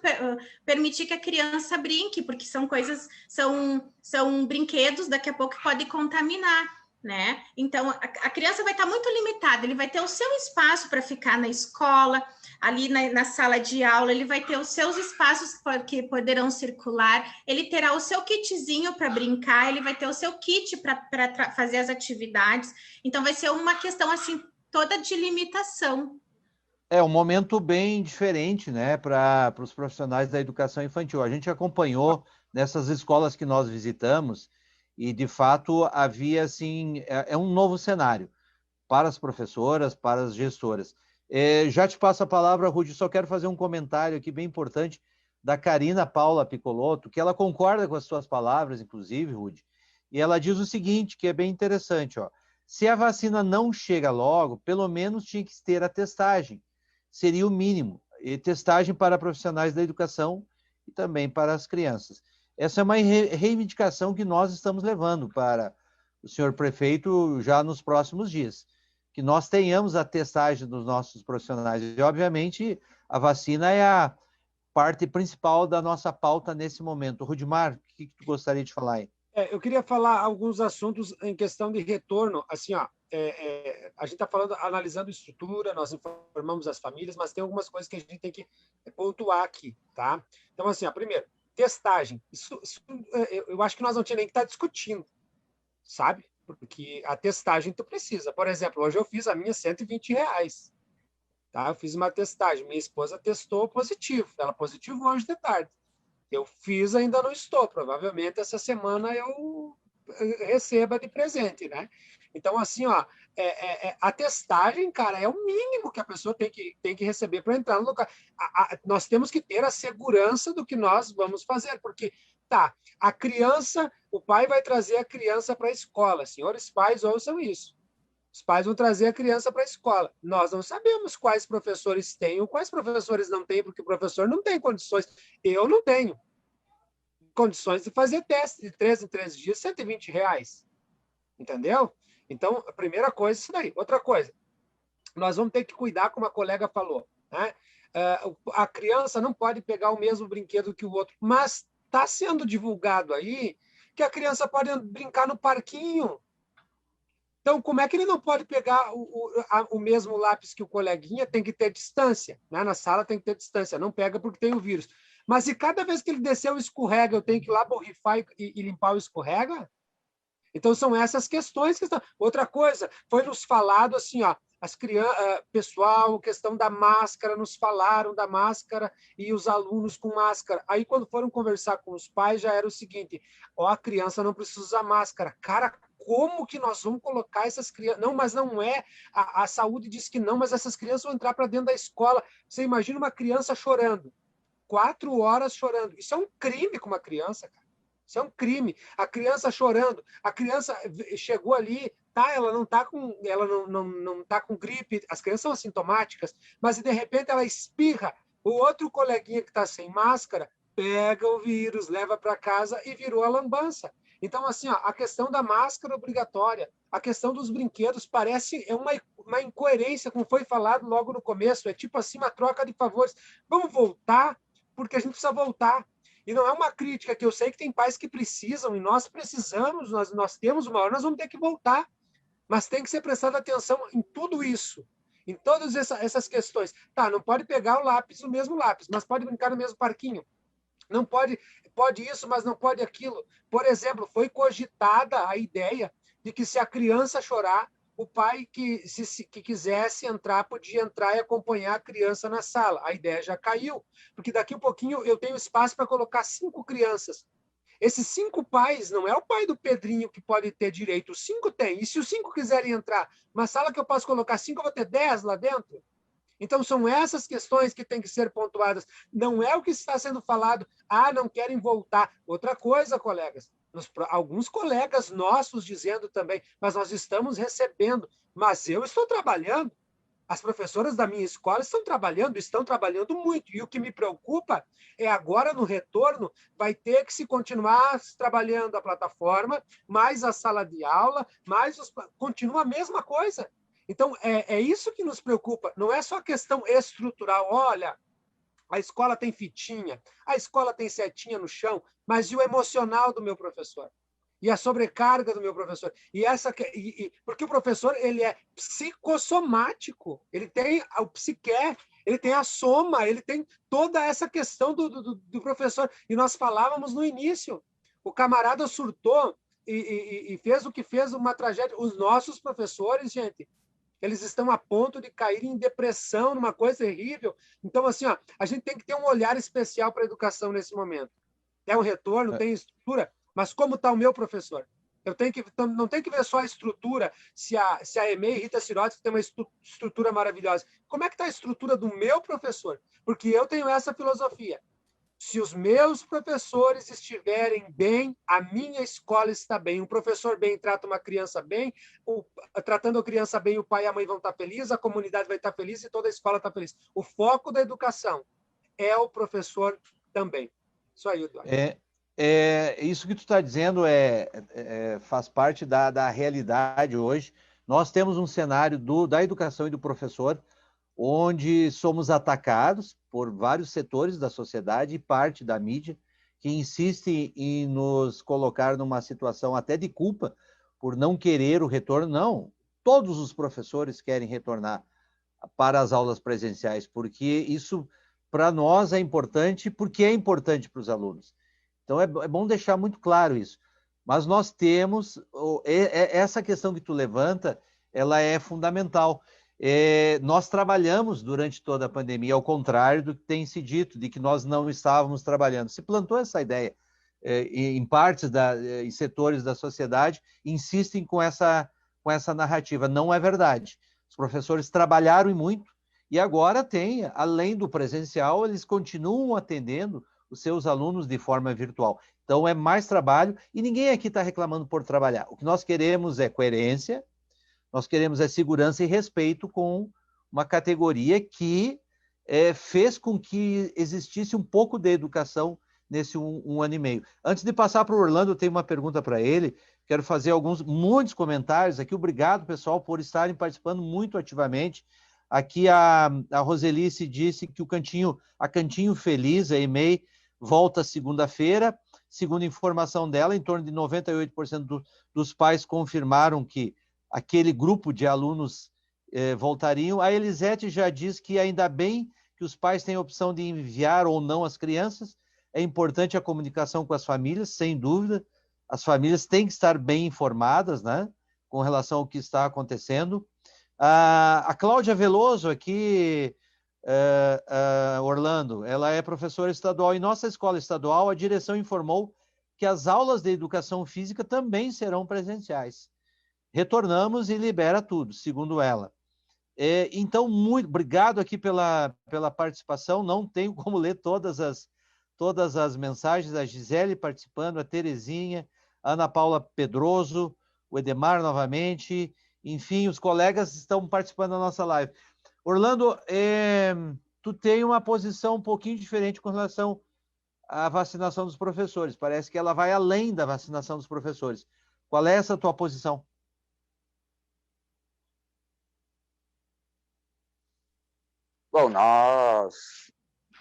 permitir que a criança brinque, porque são coisas, são brinquedos, daqui a pouco pode contaminar, né? Então, a criança vai estar muito limitada, ele vai ter o seu espaço para ficar na escola, ali na sala de aula, ele vai ter os seus espaços que poderão circular, ele terá o seu kitzinho para brincar, ele vai ter o seu kit para fazer as atividades, então vai ser uma questão, assim, toda de limitação. É um momento bem diferente, né, para os profissionais da educação infantil. A gente acompanhou nessas escolas que nós visitamos, e, de fato, havia, assim, um novo cenário para as professoras, para as gestoras. Já te passo a palavra, Rudy, só quero fazer um comentário aqui bem importante da Karina Paula Piccolotto, que ela concorda com as suas palavras, inclusive, Rudy, e ela diz o seguinte, que é bem interessante, ó, se a vacina não chega logo, pelo menos tinha que ter a testagem, seria o mínimo, e testagem para profissionais da educação e também para as crianças. Essa é uma reivindicação que nós estamos levando para o senhor prefeito já nos próximos dias. que nós tenhamos a testagem dos nossos profissionais. E, obviamente, a vacina é a parte principal da nossa pauta nesse momento. Rudimar, o que tu gostaria de falar aí? Eu queria falar alguns assuntos em questão de retorno. Assim, ó, a gente está falando, analisando estrutura, nós informamos as famílias, mas tem algumas coisas que a gente tem que pontuar aqui, tá? Então, assim, ó, primeiro, testagem. Isso, eu acho que nós não tínhamos nem que estar discutindo, sabe? Porque a testagem tu precisa. Por exemplo, hoje eu fiz a minha R$120. Tá? Eu fiz uma testagem. Minha esposa testou positivo. Ela positivou hoje de tarde. Eu fiz, ainda não estou. Provavelmente essa semana eu receba de presente, né? Então, assim, ó, a testagem, cara, é o mínimo que a pessoa tem que receber para entrar no local. Nós temos que ter a segurança do que nós vamos fazer, porque, tá, a criança, o pai vai trazer a criança para a escola. Senhores pais, ouçam isso. Os pais vão trazer a criança para a escola. Nós não sabemos quais professores têm ou quais professores não têm, porque o professor não tem condições. Eu não tenho condições de fazer teste de 3 em 3 dias, R$120. Entendeu? Então, a primeira coisa é isso daí. Outra coisa, nós vamos ter que cuidar, como a colega falou, né? A criança não pode pegar o mesmo brinquedo que o outro, mas está sendo divulgado aí que a criança pode brincar no parquinho. Então, como é que ele não pode pegar o mesmo lápis que o coleguinha? Tem que ter distância, né? Na sala tem que ter distância, não pega porque tem o vírus. Mas se cada vez que ele descer o escorrega, eu tenho que ir lá borrifar e limpar o escorrega? Então, são essas questões que estão. Outra coisa, foi nos falado assim, ó, as crianças, pessoal, questão da máscara, nos falaram da máscara e os alunos com máscara. Aí, quando foram conversar com os pais, já era o seguinte: ó, a criança não precisa usar máscara. Cara, como que nós vamos colocar essas crianças? Não, mas não é. A saúde diz que não, mas essas crianças vão entrar para dentro da escola. Você imagina uma criança chorando, 4 horas chorando. Isso é um crime com uma criança, cara. Isso é um crime. A criança chorando, a criança chegou ali, tá? Ela não tá com gripe, as crianças são assintomáticas, mas de repente ela espirra. O outro coleguinha que está sem máscara pega o vírus, leva para casa e virou a lambança. Então, assim, ó, a questão da máscara obrigatória, a questão dos brinquedos, parece uma incoerência, como foi falado logo no começo. É tipo assim, uma troca de favores. Vamos voltar, porque a gente precisa voltar. E não é uma crítica, que eu sei que tem pais que precisam, e nós precisamos, nós temos uma hora, nós vamos ter que voltar. Mas tem que ser prestado atenção em tudo isso, em todas essas questões. Tá, não pode pegar o mesmo lápis, mas pode brincar no mesmo parquinho. Não pode isso, mas não pode aquilo. Por exemplo, foi cogitada a ideia de que se a criança chorar, o pai que quisesse entrar, podia entrar e acompanhar a criança na sala. A ideia já caiu, porque daqui a pouquinho eu tenho espaço para colocar 5 crianças. Esses 5 pais, não é o pai do Pedrinho que pode ter direito, os 5 têm. E se os 5 quiserem entrar, uma sala que eu posso colocar 5, eu vou ter 10 lá dentro? Então, são essas questões que têm que ser pontuadas. Não é o que está sendo falado, não querem voltar. Outra coisa, colegas, alguns colegas nossos dizendo também, mas nós estamos recebendo, mas eu estou trabalhando. As professoras da minha escola estão trabalhando muito. E o que me preocupa é agora, no retorno, vai ter que se continuar trabalhando a plataforma, mais a sala de aula, continua a mesma coisa. Então, é isso que nos preocupa. Não é só questão estrutural. Olha, a escola tem fitinha, a escola tem setinha no chão, mas e o emocional do meu professor? E a sobrecarga do meu professor? Porque o professor, ele é psicossomático, ele tem o psique, ele tem a soma, ele tem toda essa questão do professor. E nós falávamos no início, o camarada surtou e fez o que fez, uma tragédia. Os nossos professores, gente, eles estão a ponto de cair em depressão, numa coisa terrível. Então, assim, ó, a gente tem que ter um olhar especial para a educação nesse momento. Tem um retorno, tem estrutura, mas como está o meu professor? Não tem que ver só a estrutura, se a EMEI Rita Sirotsky tem uma estrutura maravilhosa. Como é que está a estrutura do meu professor? Porque eu tenho essa filosofia. Se os meus professores estiverem bem, a minha escola está bem. Um professor bem trata uma criança bem, tratando a criança bem, o pai e a mãe vão estar felizes, a comunidade vai estar feliz e toda a escola está feliz. O foco da educação é o professor também. Isso aí, Eduardo. Isso que tu está dizendo faz parte da realidade hoje. Nós temos um cenário da educação e do professor onde somos atacados por vários setores da sociedade e parte da mídia que insiste em nos colocar numa situação até de culpa por não querer o retorno. Não, todos os professores querem retornar para as aulas presenciais, porque isso para nós é importante, porque é importante para os alunos. Então é bom deixar muito claro isso. Mas nós temos essa questão que tu levanta, ela é fundamental. Nós trabalhamos durante toda a pandemia, ao contrário do que tem se dito, de que nós não estávamos trabalhando. Se plantou essa ideia em partes em setores da sociedade, insistem com essa narrativa. Não é verdade. Os professores trabalharam e muito, e agora tem, além do presencial, eles continuam atendendo os seus alunos de forma virtual. Então é mais trabalho, e ninguém aqui está reclamando por trabalhar. O que nós queremos é coerência, nós queremos é segurança e respeito com uma categoria que fez com que existisse um pouco de educação nesse um ano e meio. Antes de passar para o Orlando, eu tenho uma pergunta para ele. Quero fazer muitos comentários aqui. Obrigado, pessoal, por estarem participando muito ativamente. Aqui a Roselice disse que a Cantinho Feliz, a EMEI, volta segunda-feira. Segundo informação dela, em torno de 98% dos pais confirmaram que aquele grupo de alunos voltariam. A Elisete já diz que ainda bem que os pais têm a opção de enviar ou não as crianças. É importante a comunicação com as famílias, sem dúvida. As famílias têm que estar bem informadas, né, com relação ao que está acontecendo. A Cláudia Veloso aqui, Orlando, ela é professora estadual. Em nossa escola estadual, a direção informou que as aulas de educação física também serão presenciais. Retornamos e libera tudo, segundo ela. Então, muito obrigado aqui pela participação. Não tenho como ler todas as mensagens. A Gisele participando, a Terezinha, a Ana Paula Pedroso, o Edemar novamente. Enfim, os colegas estão participando da nossa live. Orlando, tu tem uma posição um pouquinho diferente com relação à vacinação dos professores. Parece que ela vai além da vacinação dos professores. Qual é essa tua posição? Bom, nós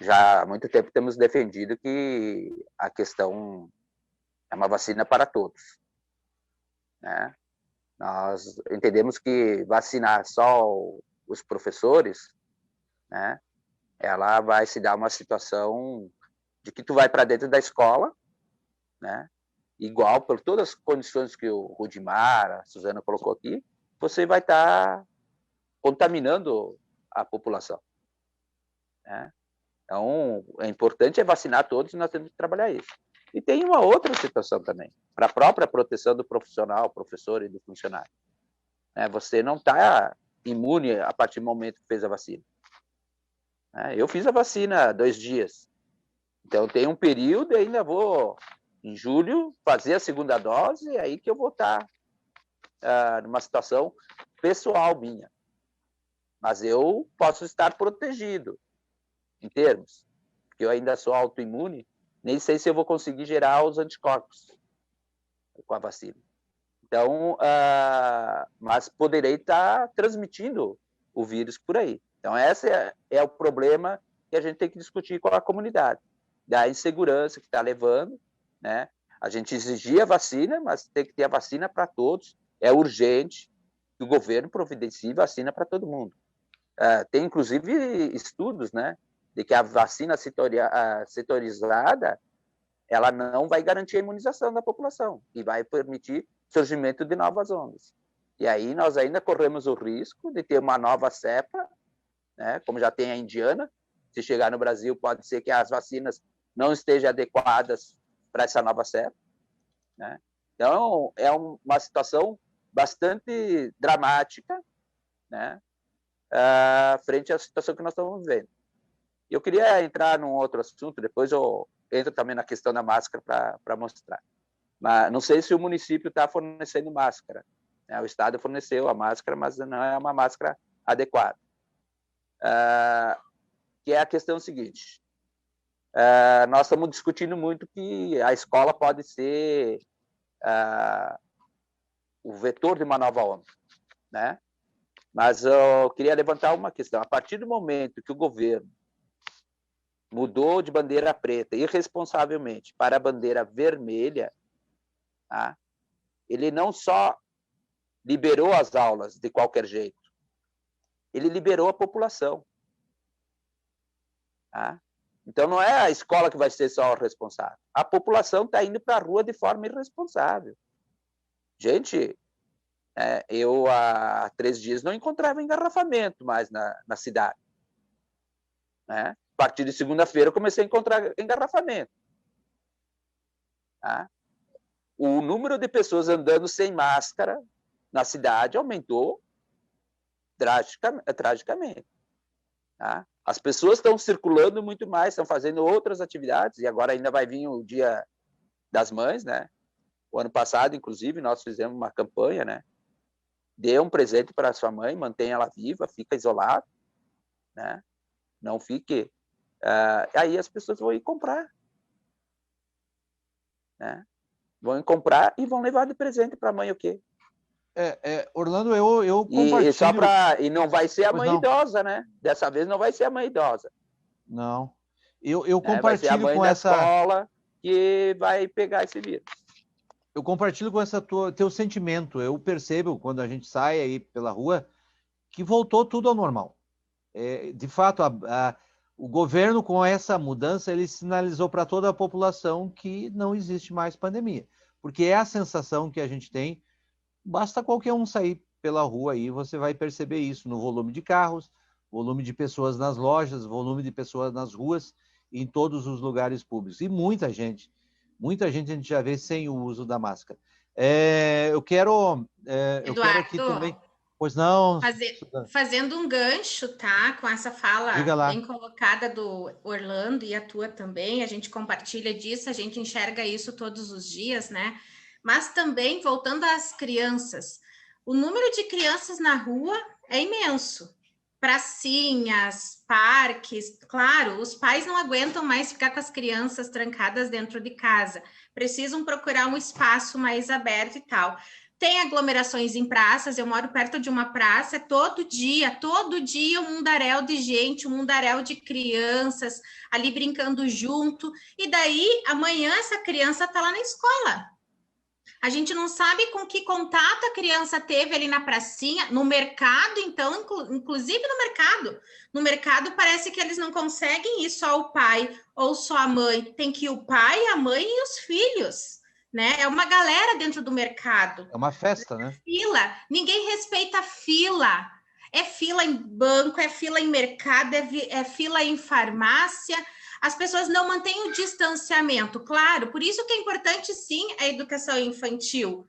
já há muito tempo temos defendido que a questão é uma vacina para todos, né? Nós entendemos que vacinar só os professores, né, ela vai se dar uma situação de que tu vai para dentro da escola, né, igual por todas as condições que o Rudimar, a Suzana colocou aqui, você vai estar contaminando a população, né? Então, é importante vacinar todos e nós temos que trabalhar isso. E tem uma outra situação também, para a própria proteção do profissional, professor e do funcionário. Você não está imune a partir do momento que fez a vacina. Eu fiz a vacina há 2 dias. Então, tem um período e ainda vou, em julho, fazer a segunda dose, e aí que eu vou estar numa situação pessoal minha. Mas eu posso estar protegido, em termos, porque eu ainda sou autoimune, nem sei se eu vou conseguir gerar os anticorpos com a vacina. Então, mas poderei estar transmitindo o vírus por aí. Então, esse é o problema que a gente tem que discutir com a comunidade, da insegurança que está levando, né? A gente exigia a vacina, mas tem que ter a vacina para todos. É urgente que o governo providencie vacina para todo mundo. Tem, inclusive, estudos, né, de que a vacina setorizada ela não vai garantir a imunização da população e vai permitir surgimento de novas ondas. E aí nós ainda corremos o risco de ter uma nova cepa, né, como já tem a indiana. Se chegar no Brasil, pode ser que as vacinas não estejam adequadas para essa nova cepa, né? Então, é uma situação bastante dramática, né, frente à situação que nós estamos vivendo. Eu queria entrar num outro assunto, depois eu entro também na questão da máscara para mostrar. Mas não sei se o município está fornecendo máscara, né? O Estado forneceu a máscara, mas não é uma máscara adequada. Que é a questão seguinte. Nós estamos discutindo muito que a escola pode ser o vetor de uma nova onda. né? Mas eu queria levantar uma questão. A partir do momento que o governo mudou de bandeira preta irresponsavelmente para a bandeira vermelha, tá? Ele não só liberou as aulas de qualquer jeito, ele liberou a população. Tá? Então, não é a escola que vai ser só o responsável. A população está indo para a rua de forma irresponsável. Gente, eu há 3 dias não encontrava engarrafamento mais na cidade. Né? A partir de segunda-feira eu comecei a encontrar engarrafamento. Tá? O número de pessoas andando sem máscara na cidade aumentou tragicamente. Tá? As pessoas estão circulando muito mais, estão fazendo outras atividades, e agora ainda vai vir o Dia das Mães, né? O ano passado, inclusive, nós fizemos uma campanha, né? Dê um presente para a sua mãe, mantenha ela viva, fica isolado, né? Não fique... aí as pessoas vão ir comprar. Né? Vão ir comprar e vão levar de presente para a mãe o quê? Orlando, eu compartilho... E não vai ser a mãe idosa, né? Dessa vez não vai ser a mãe idosa. Não. Eu compartilho vai ser a mãe com da essa... escola que vai pegar esse vírus. Eu compartilho com teu sentimento. Eu percebo, quando a gente sai aí pela rua, que voltou tudo ao normal. De fato, o governo, com essa mudança, ele sinalizou para toda a população que não existe mais pandemia. Porque é a sensação que a gente tem. Basta qualquer um sair pela rua aí, você vai perceber isso no volume de carros, volume de pessoas nas lojas, volume de pessoas nas ruas, em todos os lugares públicos. E muita gente a gente já vê sem o uso da máscara. Eu quero aqui também... Pois não. Fazendo um gancho, tá? Com essa fala bem colocada do Orlando e a tua também, a gente compartilha disso, a gente enxerga isso todos os dias, né? Mas também, voltando às crianças, o número de crianças na rua é imenso. Pracinhas, parques, claro, os pais não aguentam mais ficar com as crianças trancadas dentro de casa, precisam procurar um espaço mais aberto e tal. Tem aglomerações em praças, eu moro perto de uma praça, todo dia um mundaréu de gente, um mundaréu de crianças ali brincando junto, e daí amanhã essa criança está lá na escola. A gente não sabe com que contato a criança teve ali na pracinha, no mercado, então, inclusive no mercado. No mercado parece que eles não conseguem ir só o pai ou só a mãe, tem que ir o pai, a mãe e os filhos, né? É uma galera dentro do mercado. É uma festa, né? Fila, ninguém respeita a fila. É fila em banco, é fila em mercado, é fila em farmácia. As pessoas não mantêm o distanciamento, claro, por isso que é importante, sim, a educação infantil.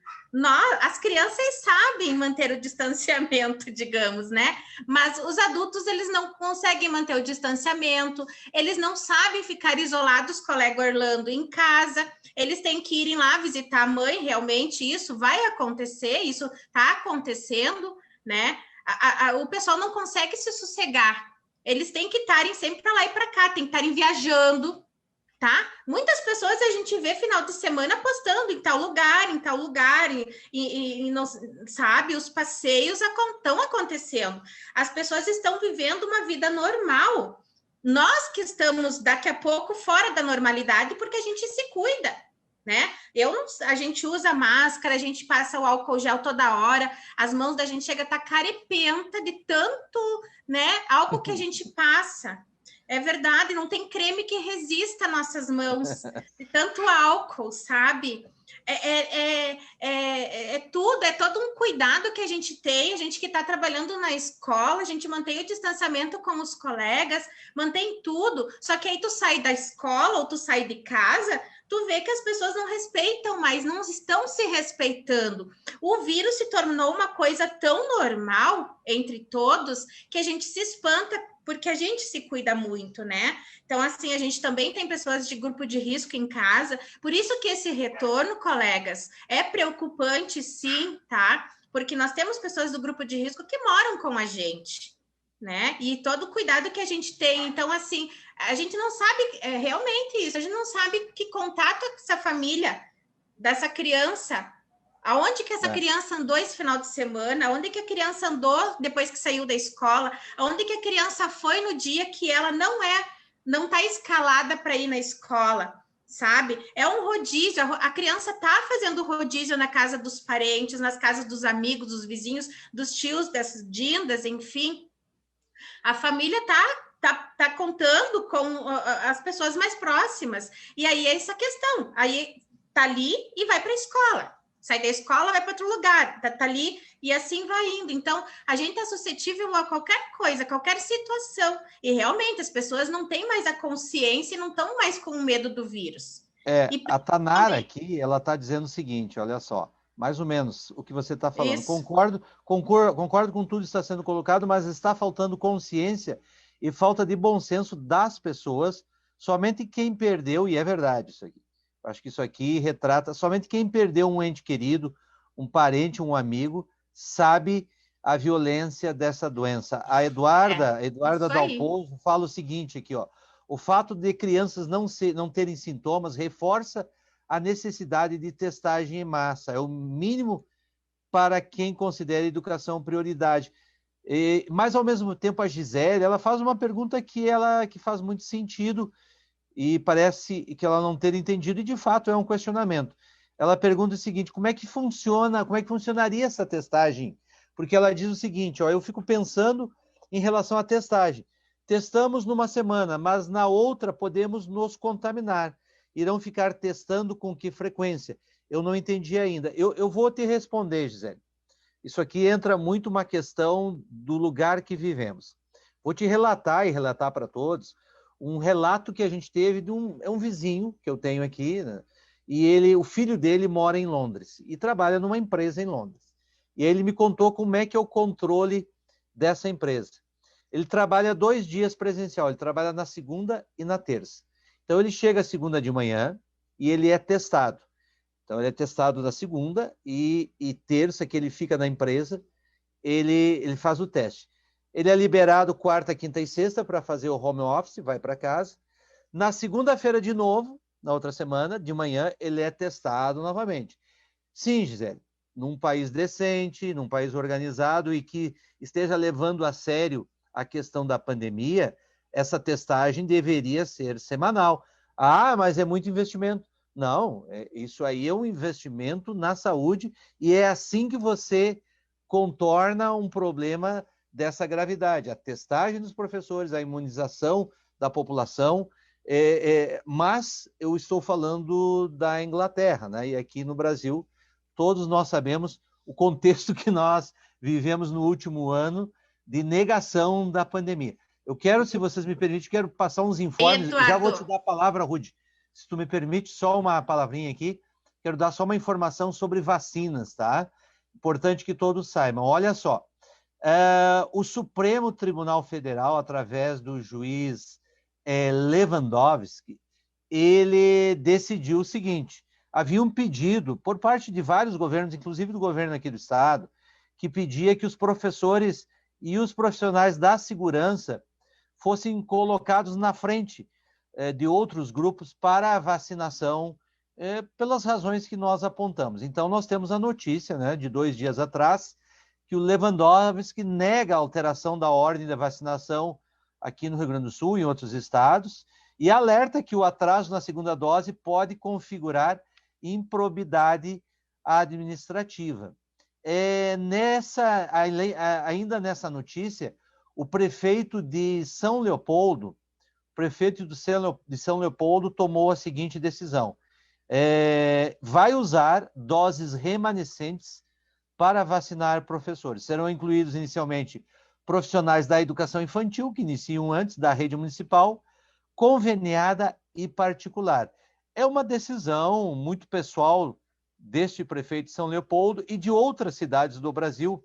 As crianças sabem manter o distanciamento, digamos, né? Mas os adultos, eles não conseguem manter o distanciamento, eles não sabem ficar isolados, colega Orlando, em casa, eles têm que irem lá visitar a mãe, realmente isso vai acontecer, isso está acontecendo, né? O pessoal não consegue se sossegar. Eles têm que estarem sempre para lá e para cá, tem que estarem viajando, tá? Muitas pessoas a gente vê final de semana postando em tal lugar, e não, sabe, os passeios estão acontecendo. As pessoas estão vivendo uma vida normal. Nós que estamos daqui a pouco fora da normalidade porque a gente se cuida, né? A gente usa máscara, a gente passa o álcool gel toda hora, as mãos da gente chega a estar carepenta de tanto, né, álcool que a gente passa. É verdade, não tem creme que resista às nossas mãos, de tanto álcool, sabe? É todo um cuidado que a gente tem, a gente que está trabalhando na escola, a gente mantém o distanciamento com os colegas, mantém tudo, só que aí tu sai da escola ou tu sai de casa, tu vê que as pessoas não respeitam mais, não estão se respeitando. O vírus se tornou uma coisa tão normal entre todos que a gente se espanta porque a gente se cuida muito, né? Então, assim, a gente também tem pessoas de grupo de risco em casa, por isso que esse retorno, colegas, é preocupante, sim, tá? Porque nós temos pessoas do grupo de risco que moram com a gente, né? E todo o cuidado que a gente tem. Então, assim, a gente não sabe realmente isso, a gente não sabe que contato essa família dessa criança Aonde que essa criança andou esse final de semana? Aonde que a criança andou depois que saiu da escola? Aonde que a criança foi no dia que ela não está escalada para ir na escola, sabe? É um rodízio. A criança está fazendo rodízio na casa dos parentes, nas casas dos amigos, dos vizinhos, dos tios, das dindas, enfim. A família tá contando com as pessoas mais próximas. E aí é essa questão. Aí tá ali e vai para a escola. Sai da escola, vai para outro lugar. Tá ali e assim vai indo. Então, a gente é suscetível a qualquer coisa, qualquer situação. E realmente as pessoas não têm mais a consciência e não estão mais com medo do vírus. A Tanara aqui, ela está dizendo o seguinte, olha só, mais ou menos o que você está falando. Concordo com tudo que está sendo colocado, mas está faltando consciência e falta de bom senso das pessoas. Somente quem perdeu, e é verdade isso aqui, acho que isso aqui retrata, somente quem perdeu um ente querido, um parente, um amigo, sabe a violência dessa doença. A Eduarda Dalpozo fala o seguinte aqui, ó, o fato de crianças não terem sintomas reforça a necessidade de testagem em massa. É o mínimo para quem considera a educação prioridade. Mas, ao mesmo tempo, a Gisele, ela faz uma pergunta que faz muito sentido e parece que ela não ter entendido, e, de fato, é um questionamento. Ela pergunta o seguinte, como é que funcionaria essa testagem? Porque ela diz o seguinte, ó, eu fico pensando em relação à testagem. Testamos numa semana, mas na outra podemos nos contaminar. Irão ficar testando com que frequência? Eu não entendi ainda. Eu vou te responder, Gisele. Isso aqui entra muito uma questão do lugar que vivemos. Vou te relatar e relatar para todos um relato que a gente teve de um vizinho que eu tenho aqui, né? E o filho dele mora em Londres e trabalha numa empresa em Londres. E ele me contou como é que é o controle dessa empresa. Ele trabalha 2 dias presencial, ele trabalha na segunda e na terça. Então, ele chega segunda de manhã e ele é testado. Então, ele é testado na segunda e terça, que ele fica na empresa, ele faz o teste. Ele é liberado quarta, quinta e sexta para fazer o home office, vai para casa. Na segunda-feira, de novo, na outra semana, de manhã, ele é testado novamente. Sim, Gisele, num país decente, num país organizado e que esteja levando a sério a questão da pandemia, essa testagem deveria ser semanal. Ah, mas é muito investimento. Não, isso aí é um investimento na saúde e é assim que você contorna um problema dessa gravidade. A testagem dos professores, a imunização da população, mas eu estou falando da Inglaterra, né? E aqui no Brasil, todos nós sabemos o contexto que nós vivemos no último ano de negação da pandemia. Eu quero, se vocês me permitem, quero passar uns informes. Eduardo. Já vou te dar a palavra, Rudy. Se tu me permite, só uma palavrinha aqui. Quero dar só uma informação sobre vacinas, tá? Importante que todos saibam. Olha só, o Supremo Tribunal Federal, através do juiz Lewandowski, ele decidiu o seguinte, havia um pedido por parte de vários governos, inclusive do governo aqui do estado, que pedia que os professores e os profissionais da segurança fossem colocados na frente de outros grupos para a vacinação, pelas razões que nós apontamos. Então, nós temos a notícia, né, de 2 dias atrás, que o Lewandowski nega a alteração da ordem da vacinação aqui no Rio Grande do Sul e em outros estados, e alerta que o atraso na segunda dose pode configurar improbidade administrativa. Ainda nessa notícia, o prefeito de São Leopoldo, tomou a seguinte decisão. Vai usar doses remanescentes para vacinar professores. Serão incluídos inicialmente profissionais da educação infantil, que iniciam antes da rede municipal, conveniada e particular. É uma decisão muito pessoal deste prefeito de São Leopoldo e de outras cidades do Brasil,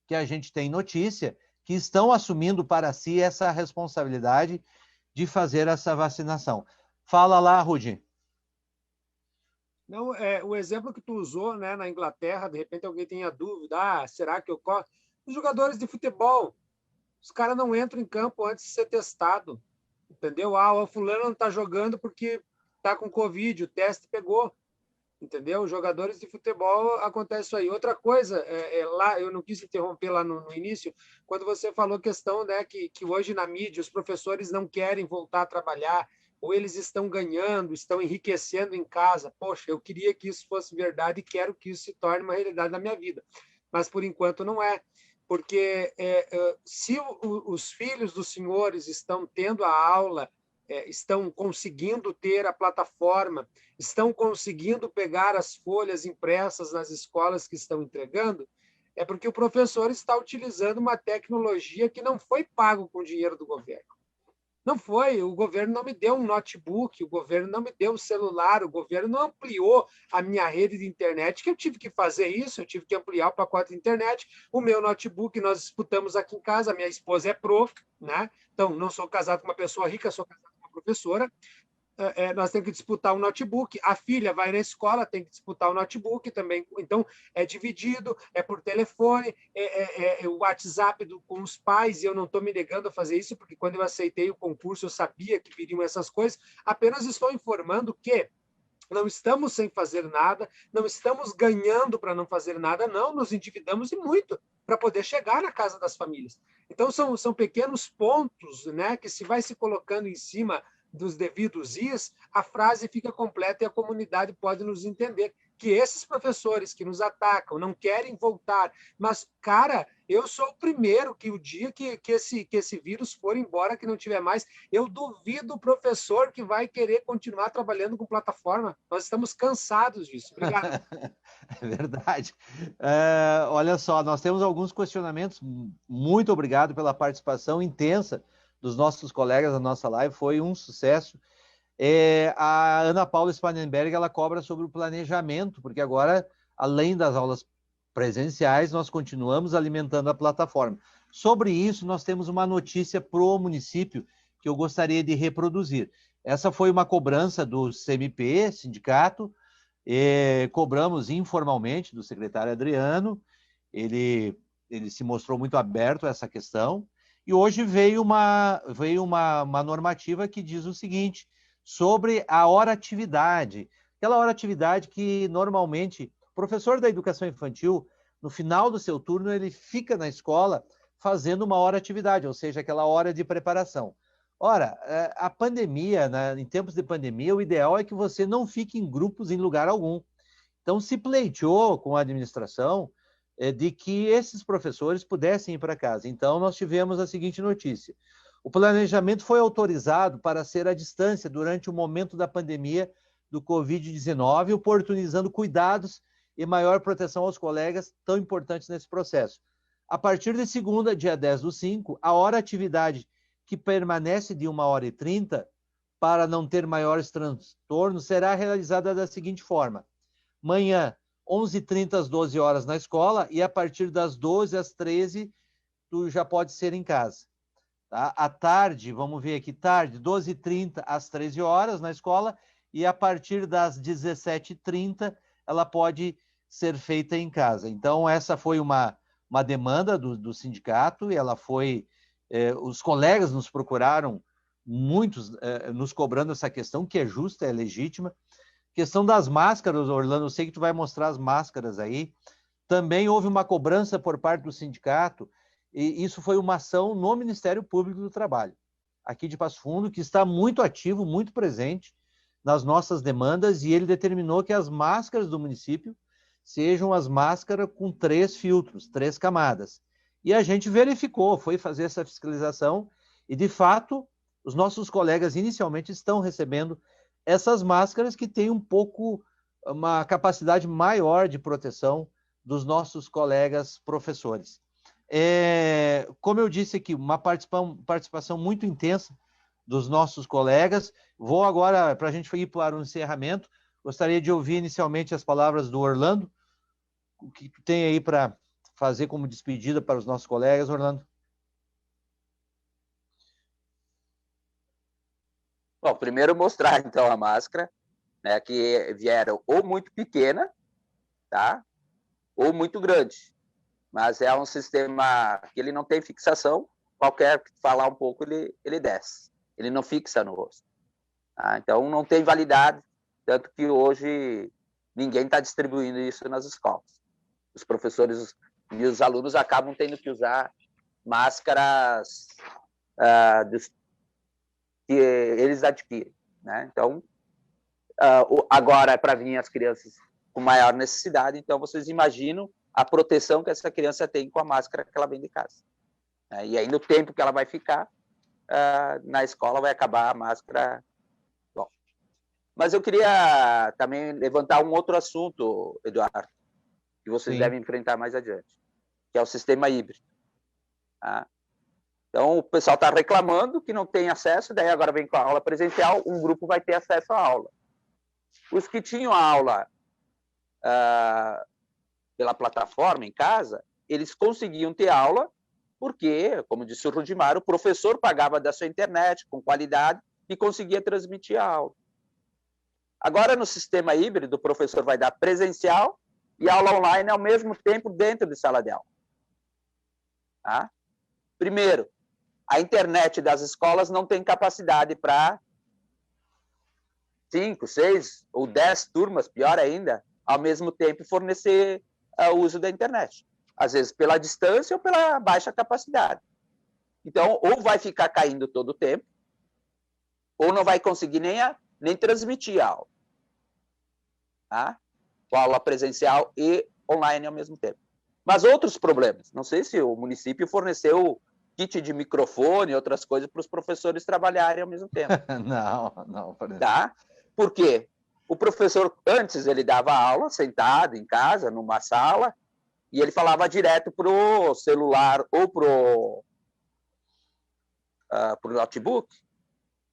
que a gente tem notícia, que estão assumindo para si essa responsabilidade de fazer essa vacinação. Fala lá, Rudy. Não, o exemplo que tu usou, né, na Inglaterra, de repente alguém tenha dúvida, será que ocorre? Os jogadores de futebol, os caras não entram em campo antes de ser testado, entendeu? O fulano não está jogando porque está com Covid, o teste pegou. entendeu? Jogadores de futebol, acontece isso aí. Outra coisa, lá, eu não quis interromper lá no início, quando você falou questão, né, que hoje na mídia os professores não querem voltar a trabalhar, ou eles estão ganhando, estão enriquecendo em casa. Poxa, eu queria que isso fosse verdade e quero que isso se torne uma realidade na minha vida. Mas, por enquanto, não é. Porque se os filhos dos senhores estão tendo a aula, estão conseguindo ter a plataforma, estão conseguindo pegar as folhas impressas nas escolas que estão entregando, é porque o professor está utilizando uma tecnologia que não foi pago com dinheiro do governo. Não foi, o governo não me deu um notebook, o governo não me deu um celular, o governo não ampliou a minha rede de internet, que eu tive que fazer isso, eu tive que ampliar o pacote de internet. O meu notebook nós disputamos aqui em casa, a minha esposa é prof, né? Então, não sou casado com uma pessoa rica, sou casado com uma professora. Nós temos que disputar um notebook, a filha vai na escola, tem que disputar o notebook também, então é dividido, é por telefone, o WhatsApp com os pais, e eu não estou me negando a fazer isso, porque quando eu aceitei o concurso eu sabia que viriam essas coisas, apenas estou informando que não estamos sem fazer nada, não estamos ganhando para não fazer nada, não, nos endividamos e muito para poder chegar na casa das famílias. Então são pequenos pontos, né, que se vai se colocando em cima dos devidos is, a frase fica completa e a comunidade pode nos entender. Que esses professores que nos atacam não querem voltar, mas, cara, eu sou o primeiro que o dia que esse vírus for embora, que não tiver mais, eu duvido o professor que vai querer continuar trabalhando com plataforma. Nós estamos cansados disso. Obrigado. É verdade. Olha só, nós temos alguns questionamentos. Muito obrigado pela participação intensa dos nossos colegas na nossa live, foi um sucesso. A Ana Paula Spanenberg, ela cobra sobre o planejamento, porque agora, além das aulas presenciais, nós continuamos alimentando a plataforma. Sobre isso, nós temos uma notícia para o município que eu gostaria de reproduzir. Essa foi uma cobrança do CMP, sindicato, cobramos informalmente do secretário Adriano, ele se mostrou muito aberto a essa questão, e hoje veio uma normativa que diz o seguinte, sobre a hora-atividade, aquela hora-atividade que normalmente o professor da educação infantil, no final do seu turno, ele fica na escola fazendo uma hora-atividade, ou seja, aquela hora de preparação. Ora, a pandemia, né, em tempos de pandemia, o ideal é que você não fique em grupos em lugar algum. Então, se pleiteou com a administração de que esses professores pudessem ir para casa. Então, nós tivemos a seguinte notícia. O planejamento foi autorizado para ser à distância durante o momento da pandemia do Covid-19, oportunizando cuidados e maior proteção aos colegas tão importantes nesse processo. A partir de segunda, dia 10/5, a hora-atividade que permanece de 1h30 para não ter maiores transtornos será realizada da seguinte forma. Manhã, 11h30 às 12 horas na escola e a partir das 12 às 13 tu já pode ser em casa. Tá? À tarde, vamos ver aqui, tarde, 12h30 às 13 horas na escola e a partir das 17h30 ela pode ser feita em casa. Então, essa foi uma demanda do sindicato e ela foi... os colegas nos procuraram, muitos nos cobrando essa questão, que é justa, é legítima. Questão das máscaras, Orlando, eu sei que tu vai mostrar as máscaras aí. Também houve uma cobrança por parte do sindicato, e isso foi uma ação no Ministério Público do Trabalho, aqui de Passo Fundo, que está muito ativo, muito presente nas nossas demandas, e ele determinou que as máscaras do município sejam as máscaras com 3 filtros, 3 camadas. E a gente verificou, foi fazer essa fiscalização, e de fato, os nossos colegas inicialmente estão recebendo essas máscaras que têm uma capacidade maior de proteção dos nossos colegas professores. Como eu disse aqui, uma participação muito intensa dos nossos colegas. Vou agora, para a gente ir para o encerramento, gostaria de ouvir inicialmente as palavras do Orlando. O que tu tem aí para fazer como despedida para os nossos colegas, Orlando? Bom, primeiro mostrar, então, a máscara, né, que vieram ou muito pequena, tá? Ou muito grande. Mas é um sistema que ele não tem fixação, qualquer que falar um pouco, ele desce. Ele não fixa no rosto. Tá? Então, não tem validade, tanto que hoje ninguém está distribuindo isso nas escolas. Os professores e os alunos acabam tendo que usar máscaras que eles adquirem, né? Então, agora é para vir as crianças com maior necessidade, então vocês imaginam a proteção que essa criança tem com a máscara que ela vem de casa. E aí, no tempo que ela vai ficar na escola, vai acabar a máscara. Bom, mas eu queria também levantar um outro assunto, Eduardo, que vocês devem enfrentar mais adiante, que é o sistema híbrido. Tá? Então, o pessoal está reclamando que não tem acesso, daí agora vem com a aula presencial, um grupo vai ter acesso à aula. Os que tinham a aula pela plataforma em casa, eles conseguiam ter aula porque, como disse o Rudimar, o professor pagava da sua internet com qualidade e conseguia transmitir a aula. Agora, no sistema híbrido, o professor vai dar presencial e aula online ao mesmo tempo dentro de sala de aula. Tá? Primeiro, a internet das escolas não tem capacidade para 5, 6 ou 10 turmas, pior ainda, ao mesmo tempo fornecer o uso da internet. Às vezes pela distância ou pela baixa capacidade. Então, ou vai ficar caindo todo o tempo, ou não vai conseguir nem transmitir a aula. Tá? Com a aula presencial e online ao mesmo tempo. Mas outros problemas. Não sei se o município forneceu kit de microfone e outras coisas para os professores trabalharem ao mesmo tempo. Não. Tá? Por quê? O professor, antes, ele dava aula sentado em casa, numa sala, e ele falava direto para o celular ou para o notebook,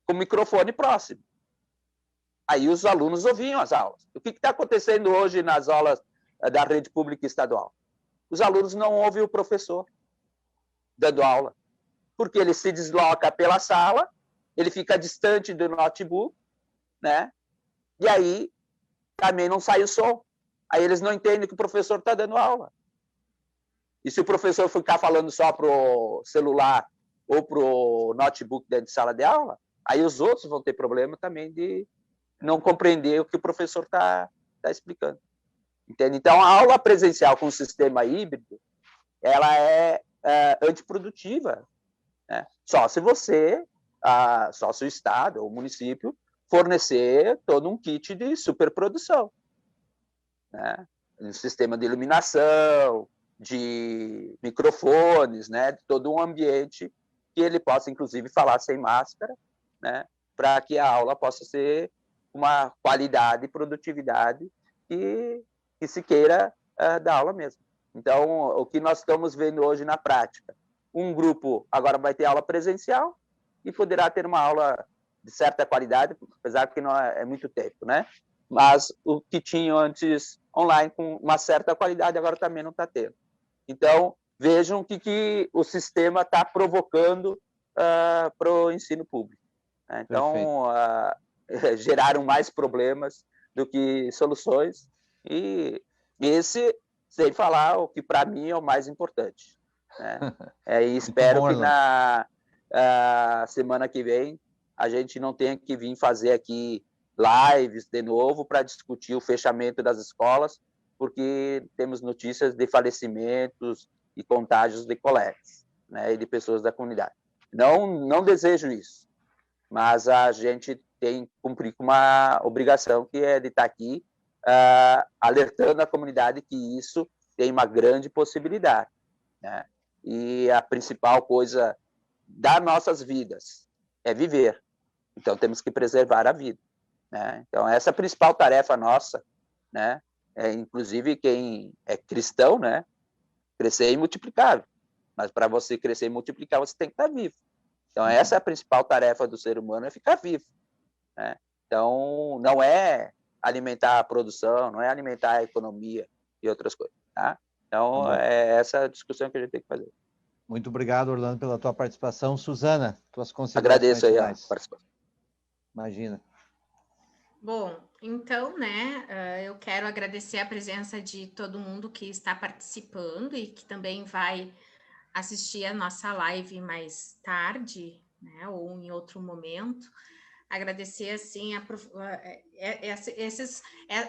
com o microfone próximo. Aí os alunos ouviam as aulas. O que está acontecendo hoje nas aulas da rede pública estadual? Os alunos não ouvem o professor dando aula, porque ele se desloca pela sala, ele fica distante do notebook, né? E aí também não sai o som. Aí eles não entendem que o professor está dando aula. E se o professor ficar falando só para o celular ou para o notebook dentro de sala de aula, aí os outros vão ter problema também de não compreender o que o professor está explicando. Entende? Então, a aula presencial com o sistema híbrido, ela é antiprodutiva. Né? Só se o Estado ou o município fornecer todo um kit de superprodução. Né? Um sistema de iluminação, de microfones, né? De todo um ambiente que ele possa, inclusive, falar sem máscara, né? Para que a aula possa ser uma qualidade e produtividade que se queira da aula mesmo. Então, o que nós estamos vendo hoje na prática, um grupo agora vai ter aula presencial e poderá ter uma aula de certa qualidade, apesar que não é muito tempo, né? Mas o que tinha antes online com uma certa qualidade agora também não está tendo. Então, vejam o que o sistema está provocando para o ensino público. Né? Então, geraram mais problemas do que soluções, e esse, sem falar o que para mim é o mais importante. Né? E espero que na semana que vem a gente não tenha que vir fazer aqui lives de novo para discutir o fechamento das escolas, porque temos notícias de falecimentos e contágios de colegas, né, e de pessoas da comunidade. Não desejo isso, mas a gente tem que cumprir com uma obrigação, que é de estar aqui alertando a comunidade que isso tem uma grande possibilidade. Né? E a principal coisa das nossas vidas é viver. Então, temos que preservar a vida. Né? Então, essa é a principal tarefa nossa, né? Inclusive, quem é cristão, né? Crescer e multiplicar. Mas para você crescer e multiplicar, você tem que estar vivo. Então, essa é a principal tarefa do ser humano, é ficar vivo. Né? Então, não é alimentar a produção, não é alimentar a economia e outras coisas. Tá? Então, é essa a discussão que a gente tem que fazer. Muito obrigado, Orlando, pela tua participação. Suzana, tuas considerações Agradeço aí finais. a participação. Imagina. Bom, então, né, eu quero agradecer a presença de todo mundo que está participando e que também vai assistir a nossa live mais tarde, né, ou em outro momento. agradecer assim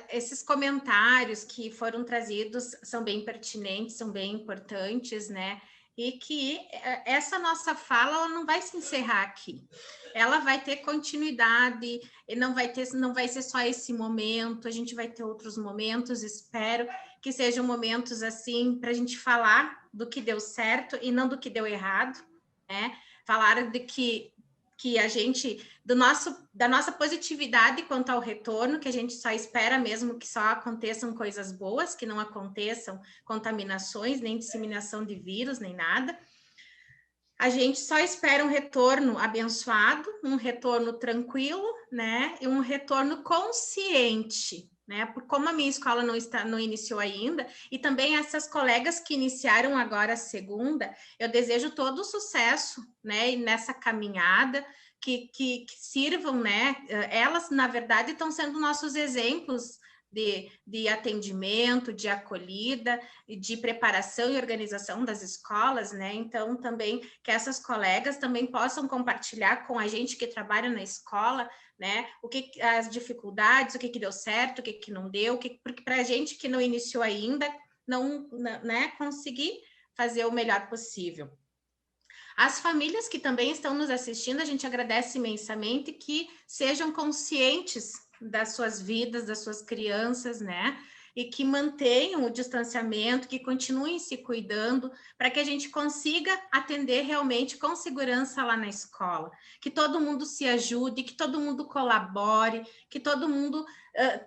esses comentários que foram trazidos, são bem pertinentes, são bem importantes, né? E que essa nossa fala ela não vai se encerrar aqui, ela vai ter continuidade, e não vai ser só esse momento, a gente vai ter outros momentos, espero que sejam momentos assim para a gente falar do que deu certo e não do que deu errado, né? Falar de que a gente, da nossa positividade quanto ao retorno, que a gente só espera mesmo que só aconteçam coisas boas, que não aconteçam contaminações, nem disseminação de vírus, nem nada. A gente só espera um retorno abençoado, um retorno tranquilo, né? E um retorno consciente, né? Por como a minha escola não iniciou ainda, e também essas colegas que iniciaram agora a segunda, eu desejo todo o sucesso, né? Nessa caminhada, que sirvam, né? Elas, na verdade, estão sendo nossos exemplos de atendimento, de acolhida, de preparação e organização das escolas, né? Então, também que essas colegas também possam compartilhar com a gente que trabalha na escola, né? As dificuldades, o que deu certo, o que não deu, porque para a gente que não iniciou ainda, né, conseguir fazer o melhor possível. As famílias que também estão nos assistindo, a gente agradece imensamente que sejam conscientes das suas vidas, das suas crianças, né? E que mantenham o distanciamento, que continuem se cuidando, para que a gente consiga atender realmente com segurança lá na escola. Que todo mundo se ajude, que todo mundo colabore, que todo mundo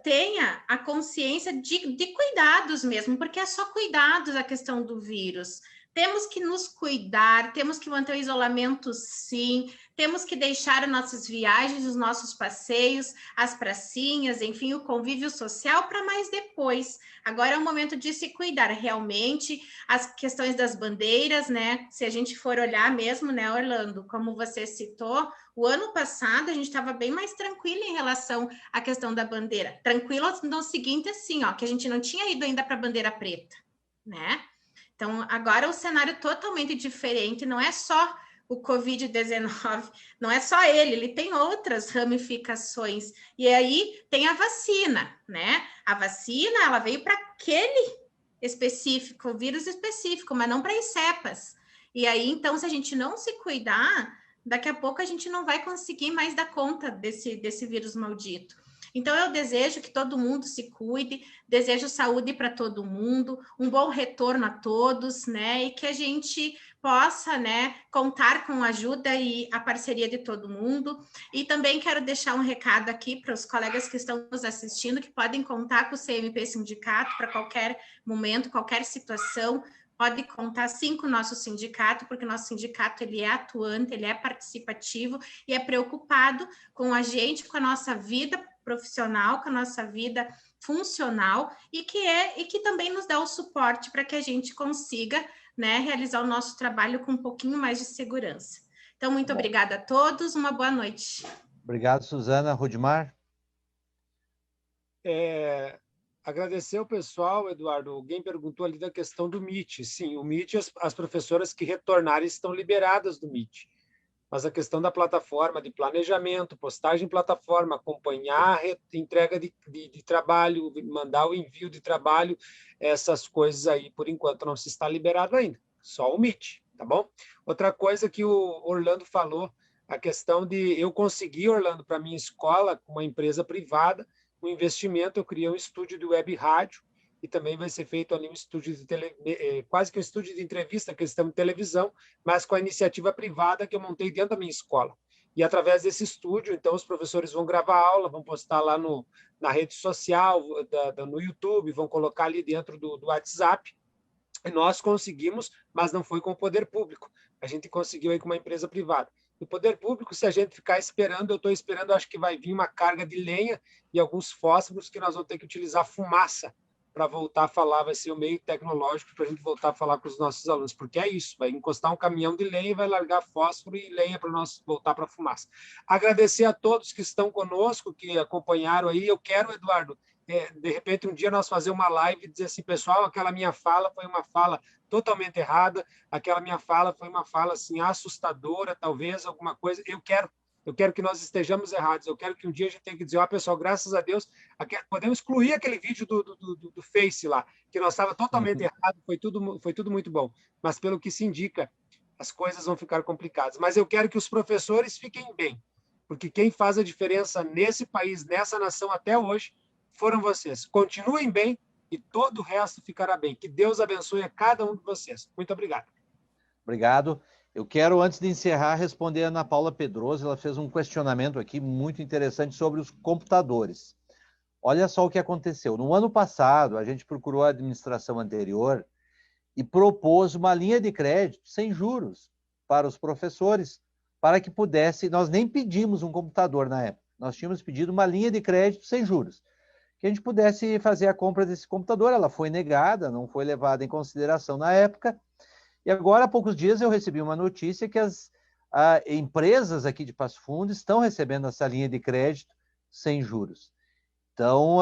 tenha a consciência de cuidados mesmo, porque é só cuidados a questão do vírus. Temos que nos cuidar, temos que manter o isolamento, sim, temos que deixar as nossas viagens, os nossos passeios, as pracinhas, enfim, o convívio social para mais depois. Agora é o momento de se cuidar realmente, as questões das bandeiras, né? Se a gente for olhar mesmo, né, Orlando, como você citou, o ano passado a gente estava bem mais tranquilo em relação à questão da bandeira. Tranquilo no seguinte, assim, ó, que a gente não tinha ido ainda para a bandeira preta, né? Então, agora o cenário é totalmente diferente, não é só o Covid-19, não é só ele tem outras ramificações. E aí tem a vacina, né? A vacina, ela veio para aquele específico, vírus específico, mas não para as cepas. E aí, então, se a gente não se cuidar, daqui a pouco a gente não vai conseguir mais dar conta desse vírus maldito. Então, eu desejo que todo mundo se cuide, desejo saúde para todo mundo, um bom retorno a todos, né? E que a gente possa, né, contar com a ajuda e a parceria de todo mundo. E também quero deixar um recado aqui para os colegas que estão nos assistindo, que podem contar com o CMP Sindicato para qualquer momento, qualquer situação. Pode contar sim com o nosso sindicato, porque o nosso sindicato ele é atuante, ele é participativo e é preocupado com a gente, com a nossa vida profissional, com a nossa vida funcional e que também nos dá o suporte para que a gente consiga, né, realizar o nosso trabalho com um pouquinho mais de segurança. Então, muito obrigada a todos, uma boa noite. Obrigado, Suzana. Rudimar? Agradecer ao pessoal, Eduardo. Alguém perguntou ali da questão do Meet. Sim, o Meet, as professoras que retornarem estão liberadas do Meet. Mas a questão da plataforma, de planejamento, postagem em plataforma, acompanhar a entrega de trabalho, mandar o envio de trabalho, essas coisas aí, por enquanto, não se está liberado ainda. Só o Meet, tá bom? Outra coisa que o Orlando falou, a questão de eu conseguir, Orlando, para minha escola, com uma empresa privada, um investimento, eu criei um estúdio de web rádio, e também vai ser feito ali um estúdio quase que um estúdio de entrevista, questão de televisão, mas com a iniciativa privada que eu montei dentro da minha escola. E através desse estúdio, então, os professores vão gravar aula, vão postar lá na rede social, no YouTube, vão colocar ali dentro do WhatsApp. E nós conseguimos, mas não foi com o poder público. A gente conseguiu aí com uma empresa privada. O poder público, se a gente ficar esperando, eu estou esperando, acho que vai vir uma carga de lenha e alguns fósforos que nós vamos ter que utilizar fumaça para voltar a falar, vai ser o meio tecnológico para a gente voltar a falar com os nossos alunos, porque é isso, vai encostar um caminhão de lenha e vai largar fósforo e lenha para nós voltar para a fumaça. Agradecer a todos que estão conosco, que acompanharam aí. Eu quero, Eduardo, de repente um dia nós fazer uma live e dizer assim, pessoal, aquela minha fala foi uma fala totalmente errada, aquela minha fala foi uma fala assim assustadora, talvez alguma coisa. Eu quero Eu quero que nós estejamos errados. Eu quero que um dia a gente tenha que dizer, pessoal, graças a Deus, podemos excluir aquele vídeo do Face lá, que nós estava totalmente errado, foi tudo muito bom. Mas pelo que se indica, as coisas vão ficar complicadas. Mas eu quero que os professores fiquem bem, porque quem faz a diferença nesse país, nessa nação até hoje, foram vocês. Continuem bem e todo o resto ficará bem. Que Deus abençoe a cada um de vocês. Muito obrigado. Obrigado. Eu quero, antes de encerrar, responder a Ana Paula Pedroso. Ela fez um questionamento aqui muito interessante sobre os computadores. Olha só o que aconteceu. No ano passado, a gente procurou a administração anterior e propôs uma linha de crédito sem juros para os professores, para que pudesse... Nós nem pedimos um computador na época. Nós tínhamos pedido uma linha de crédito sem juros, que a gente pudesse fazer a compra desse computador. Ela foi negada, não foi levada em consideração na época. E agora, há poucos dias, eu recebi uma notícia que as empresas aqui de Passo Fundo estão recebendo essa linha de crédito sem juros. Então,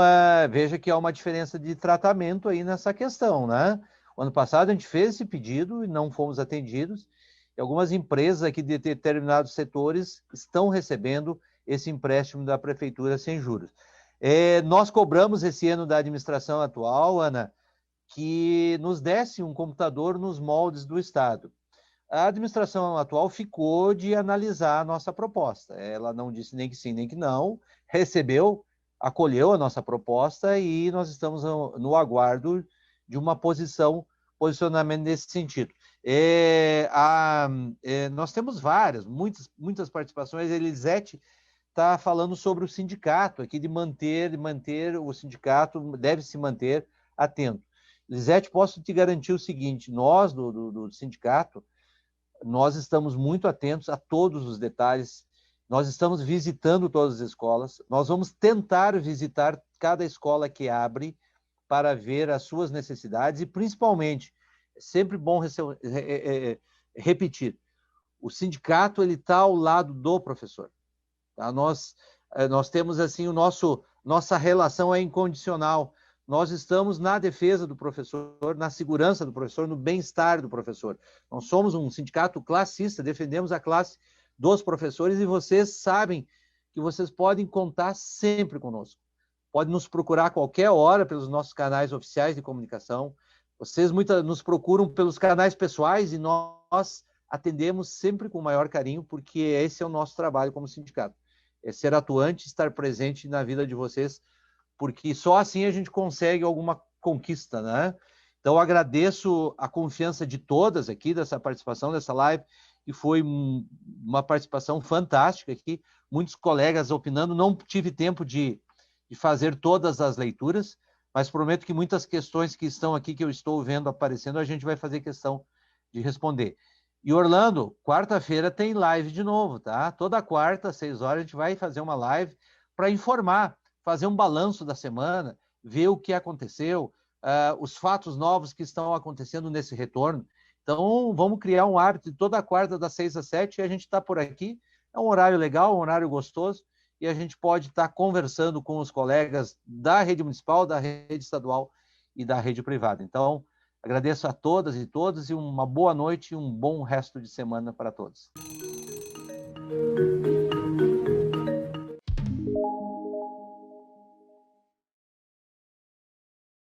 veja que há uma diferença de tratamento aí nessa questão, né? O ano passado a gente fez esse pedido e não fomos atendidos. E algumas empresas aqui de determinados setores estão recebendo esse empréstimo da prefeitura sem juros. Nós cobramos esse ano da administração atual, Ana, que nos desse um computador nos moldes do Estado. A administração atual ficou de analisar a nossa proposta. Ela não disse nem que sim, nem que não, recebeu, acolheu a nossa proposta e nós estamos no aguardo de uma posicionamento nesse sentido. Nós temos muitas participações. A Elisete está falando sobre o sindicato aqui, de manter o sindicato, deve se manter atento. Elisete, posso te garantir o seguinte, nós do sindicato, nós estamos muito atentos a todos os detalhes, nós estamos visitando todas as escolas, nós vamos tentar visitar cada escola que abre para ver as suas necessidades e, principalmente, é sempre bom repetir, o sindicato está ao lado do professor. Tá? Nós temos assim, nossa relação é incondicional. Nós estamos na defesa do professor, na segurança do professor, no bem-estar do professor. Nós somos um sindicato classista, defendemos a classe dos professores e vocês sabem que vocês podem contar sempre conosco. Podem nos procurar a qualquer hora pelos nossos canais oficiais de comunicação. Vocês nos procuram pelos canais pessoais e nós atendemos sempre com o maior carinho, porque esse é o nosso trabalho como sindicato. É ser atuante, estar presente na vida de vocês, porque só assim a gente consegue alguma conquista, né? Então, agradeço a confiança de todas aqui, dessa participação, dessa live, que foi uma participação fantástica aqui, muitos colegas opinando, não tive tempo de fazer todas as leituras, mas prometo que muitas questões que estão aqui, que eu estou vendo aparecendo, a gente vai fazer questão de responder. E Orlando, quarta-feira tem live de novo, tá? Toda quarta, às 6 horas, a gente vai fazer uma live para informar, fazer um balanço da semana, ver o que aconteceu, os fatos novos que estão acontecendo nesse retorno. Então, vamos criar um hábito de toda quarta, das 6 às 7, e a gente está por aqui. É um horário legal, um horário gostoso, e a gente pode estar conversando com os colegas da rede municipal, da rede estadual e da rede privada. Então, agradeço a todas e todos, e uma boa noite e um bom resto de semana para todos.